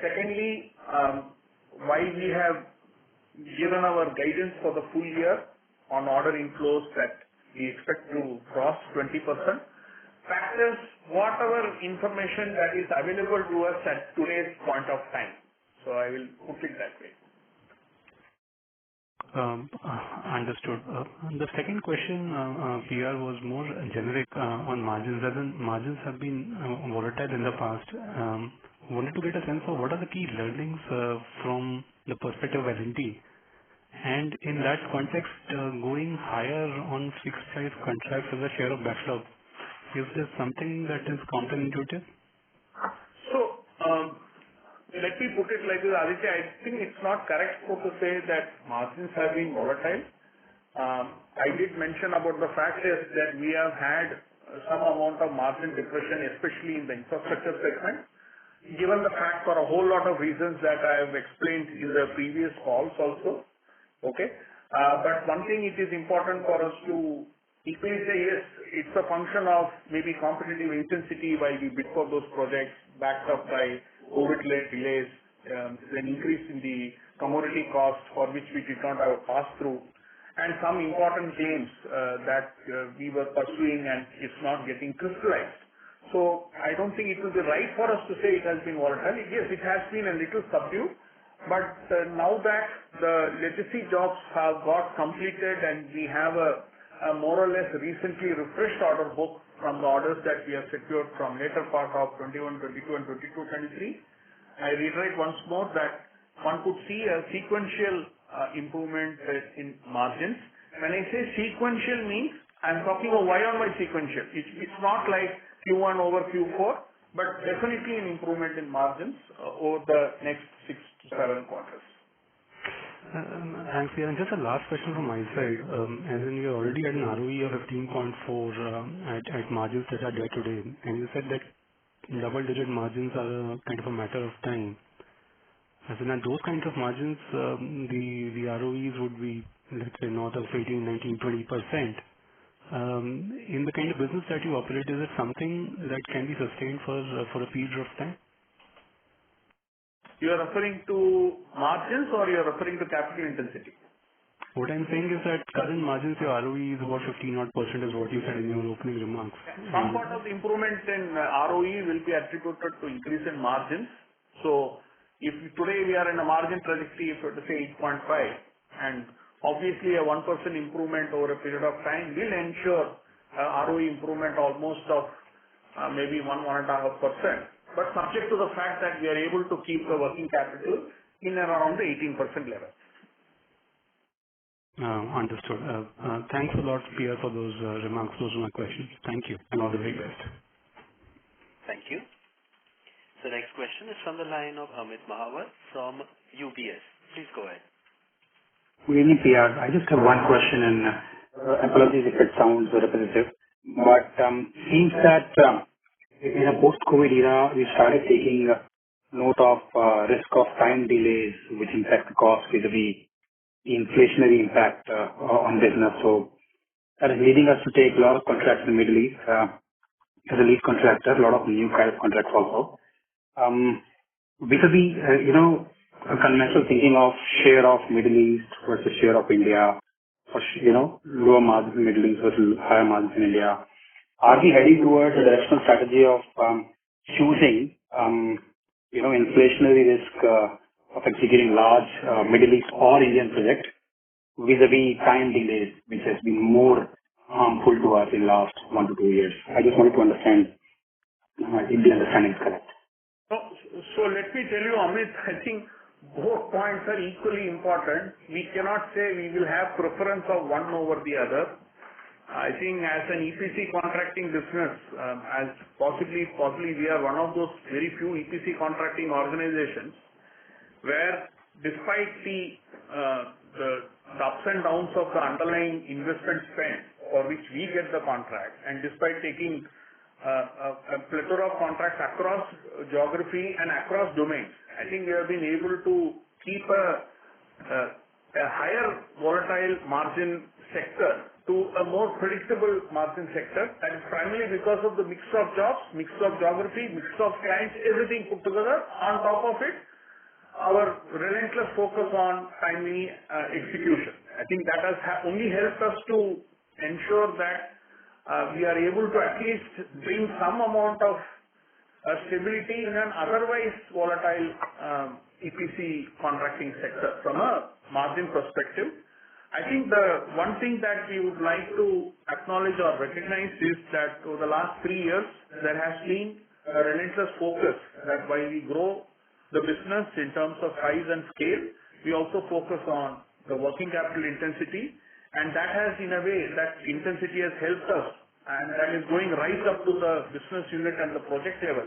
Secondly, while we have given our guidance for the full year on order inflows that we expect to cross 20%, factors whatever information that is available to us at today's point of time. So I will put it that way. Understood. The second question, PR, was more generic on margins. As in, margins have been volatile in the past. Wanted to get a sense of what are the key learnings from the perspective of L&T. And in that context, going higher on fixed price contracts as a share of backlog, is this something that is counterintuitive? So, let me put it like this, Aditya. I think it's not correct to say that margins have been volatile. I did mention about the fact is that we have had some amount of margin depression, especially in the infrastructure segment, given the fact for a whole lot of reasons that I have explained in the previous calls also. Okay. But one thing it is important for us to equally say, yes, it's a function of maybe competitive intensity while we bid for those projects, backed up by COVID-led delays, an increase in the commodity cost for which we did not have a pass-through, and some important claims that we were pursuing and it's not getting crystallized. So I don't think it will be right for us to say it has been volatile. Yes, it has been a little subdued, but now that the legacy jobs have got completed and we have a more or less recently refreshed order book from the orders that we have secured from later part of 21, 22 and 22, 23, I reiterate once more that one could see a sequential improvement in margins. When I say sequential means, I'm talking of Y on Y sequential. It's not like Q1 over Q4, but definitely an improvement in margins over the next 6 to 7 quarters. Thanks, PR. And just a last question from my side. As in, you're already at an ROE of 15.4 at margins that are there today, and you said that double-digit margins are a kind of a matter of time. As in, at those kinds of margins, the ROEs would be, let's say, north of 18, 19, 20%. In the kind of business that you operate, is it something that can be sustained for a period of time? You are referring to margins or you are referring to capital intensity? What I'm saying is that current margins, your ROE is about 15% is what you said in your opening remarks. Some part of the improvement in ROE will be attributed to increase in margins. So if today we are in a margin trajectory, if we say 8.5, and obviously a 1% improvement over a period of time will ensure ROE improvement almost of maybe 1.5%. But subject to the fact that we are able to keep the working capital in and around the 18% level. Understood. Thanks a lot, PR, for those remarks. Those are my questions. Thank you, and all the very best. Thank you. The next question is from the line of Amit Mahawar from UBS. Please go ahead. Good evening, PR. I just have one question, and Apologies if it sounds repetitive, but seems that in a post-COVID era, we started taking note of risk of time delays, which impact the cost vis-a-vis the inflationary impact on business. So that is leading us to take a lot of contracts in the Middle East as a lead contractor, a lot of new kind of contracts also. Vis-a-vis, a conventional thinking of share of Middle East versus share of India, or, lower margins in Middle East versus higher margins in India. Are we heading towards a directional strategy of choosing, inflationary risk of executing large Middle East or Indian projects vis-a-vis time delays, which has been more harmful to us in last 1 to 2 years? I just wanted to understand if the understanding is correct. So let me tell you, Amit, I think both points are equally important. We cannot say we will have preference of one over the other. I think as an EPC contracting business, as possibly we are one of those very few EPC contracting organizations where despite the ups and downs of the underlying investment spend for which we get the contract, and despite taking a plethora of contracts across geography and across domains, I think we have been able to keep a higher volatile margin sector to a more predictable margin sector. That is primarily because of the mix of jobs, mix of geography, mix of clients, everything put together. On top of it, our relentless focus on timely execution. I think that has only helped us to ensure that we are able to at least bring some amount of stability in an otherwise volatile EPC contracting sector from a margin perspective. I think the one thing that we would like to acknowledge or recognize is that over the last 3 years, there has been a relentless focus that while we grow the business in terms of size and scale, we also focus on the working capital intensity, and that has, in a way, that intensity has helped us, and that is going right up to the business unit and the project level,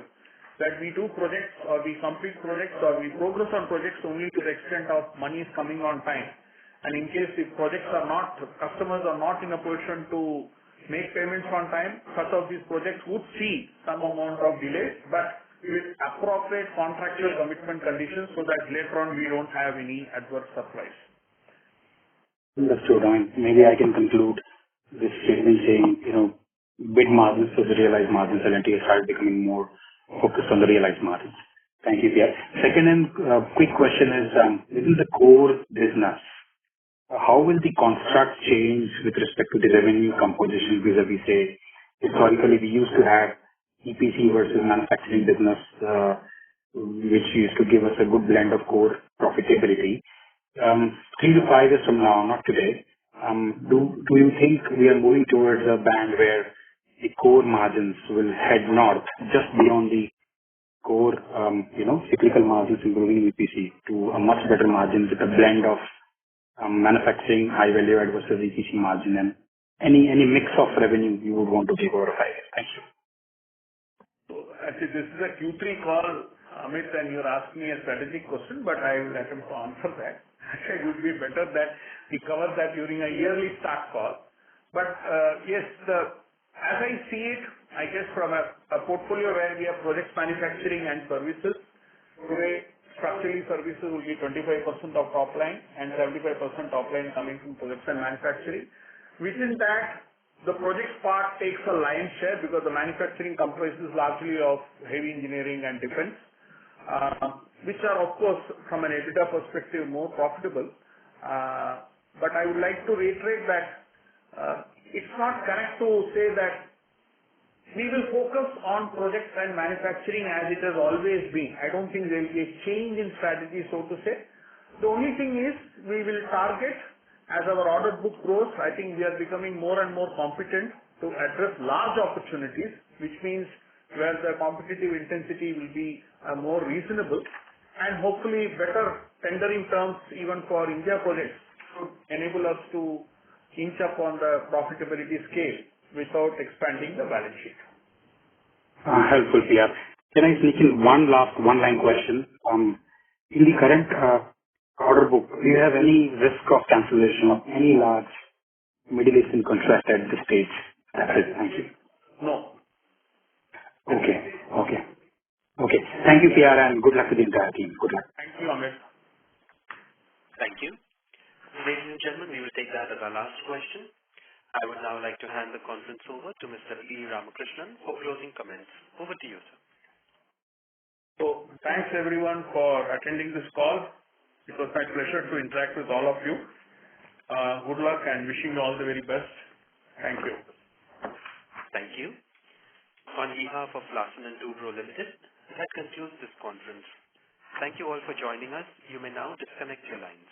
that we do projects or we complete projects or we progress on projects only to the extent of money is coming on time. And in case if customers are not in a position to make payments on time, such of these projects would see some amount of delay, but with appropriate contractual commitment conditions so that later on we don't have any adverse surprise. Understood. Maybe I can conclude this statement saying, bid margins to the realized margins, and LTI started becoming more focused on the realized margins. Thank you, Pierre. Second and quick question is, within the core business, how will the construct change with respect to the revenue composition vis-a-vis, say, historically we used to have EPC versus manufacturing business, which used to give us a good blend of core profitability. 3 to 5 years from now, not today, do you think we are moving towards a band where the core margins will head north just beyond the core, cyclical margins improving EPC to a much better margin with a blend of manufacturing, high value add versus EPC margin, and any mix of revenue you would want to give over 5 years? Thank you. Actually, this is a Q3 call, Amit, and you're asking me a strategic question, but I will attempt to answer that. It would be better that we cover that during a yearly start call. But yes, as I see it, I guess from a portfolio where we have projects, manufacturing and services, today structurally services will be 25% of top line and 75% top line coming from projects and manufacturing. Within that, the projects part takes a lion's share because the manufacturing comprises largely of heavy engineering and defense, which are of course from an EBITDA perspective more profitable. But I would like to reiterate that it's not correct to say that we will focus on projects and manufacturing as it has always been. I don't think there will be a change in strategy, so to say. The only thing is we will target as our order book grows. I think we are becoming more and more competent to address large opportunities, which means where the competitive intensity will be more reasonable and hopefully better tendering terms even for India projects to enable us to inch up on the profitability scale without expanding the balance sheet. Helpful, Pierre. Can I sneak in one last one-line question? In the current order book, do you have any risk of cancellation of any large Middle Eastern contract at this stage. That's it. Thank you. No. Okay. Okay. Okay. Thank you, PR, and good luck to the entire team. Good luck. Thank you, Amit. Thank you. Ladies and gentlemen, we will take that as our last question. I would now like to hand the conference over to Mr. E. Ramakrishnan for closing comments. Over to you, sir. So thanks everyone for attending this call. It was my pleasure to interact with all of you. Good luck and wishing you all the very best. Thank you. Thank you. On behalf of Larsen & Toubro Limited, that concludes this conference. Thank you all for joining us. You may now disconnect your lines.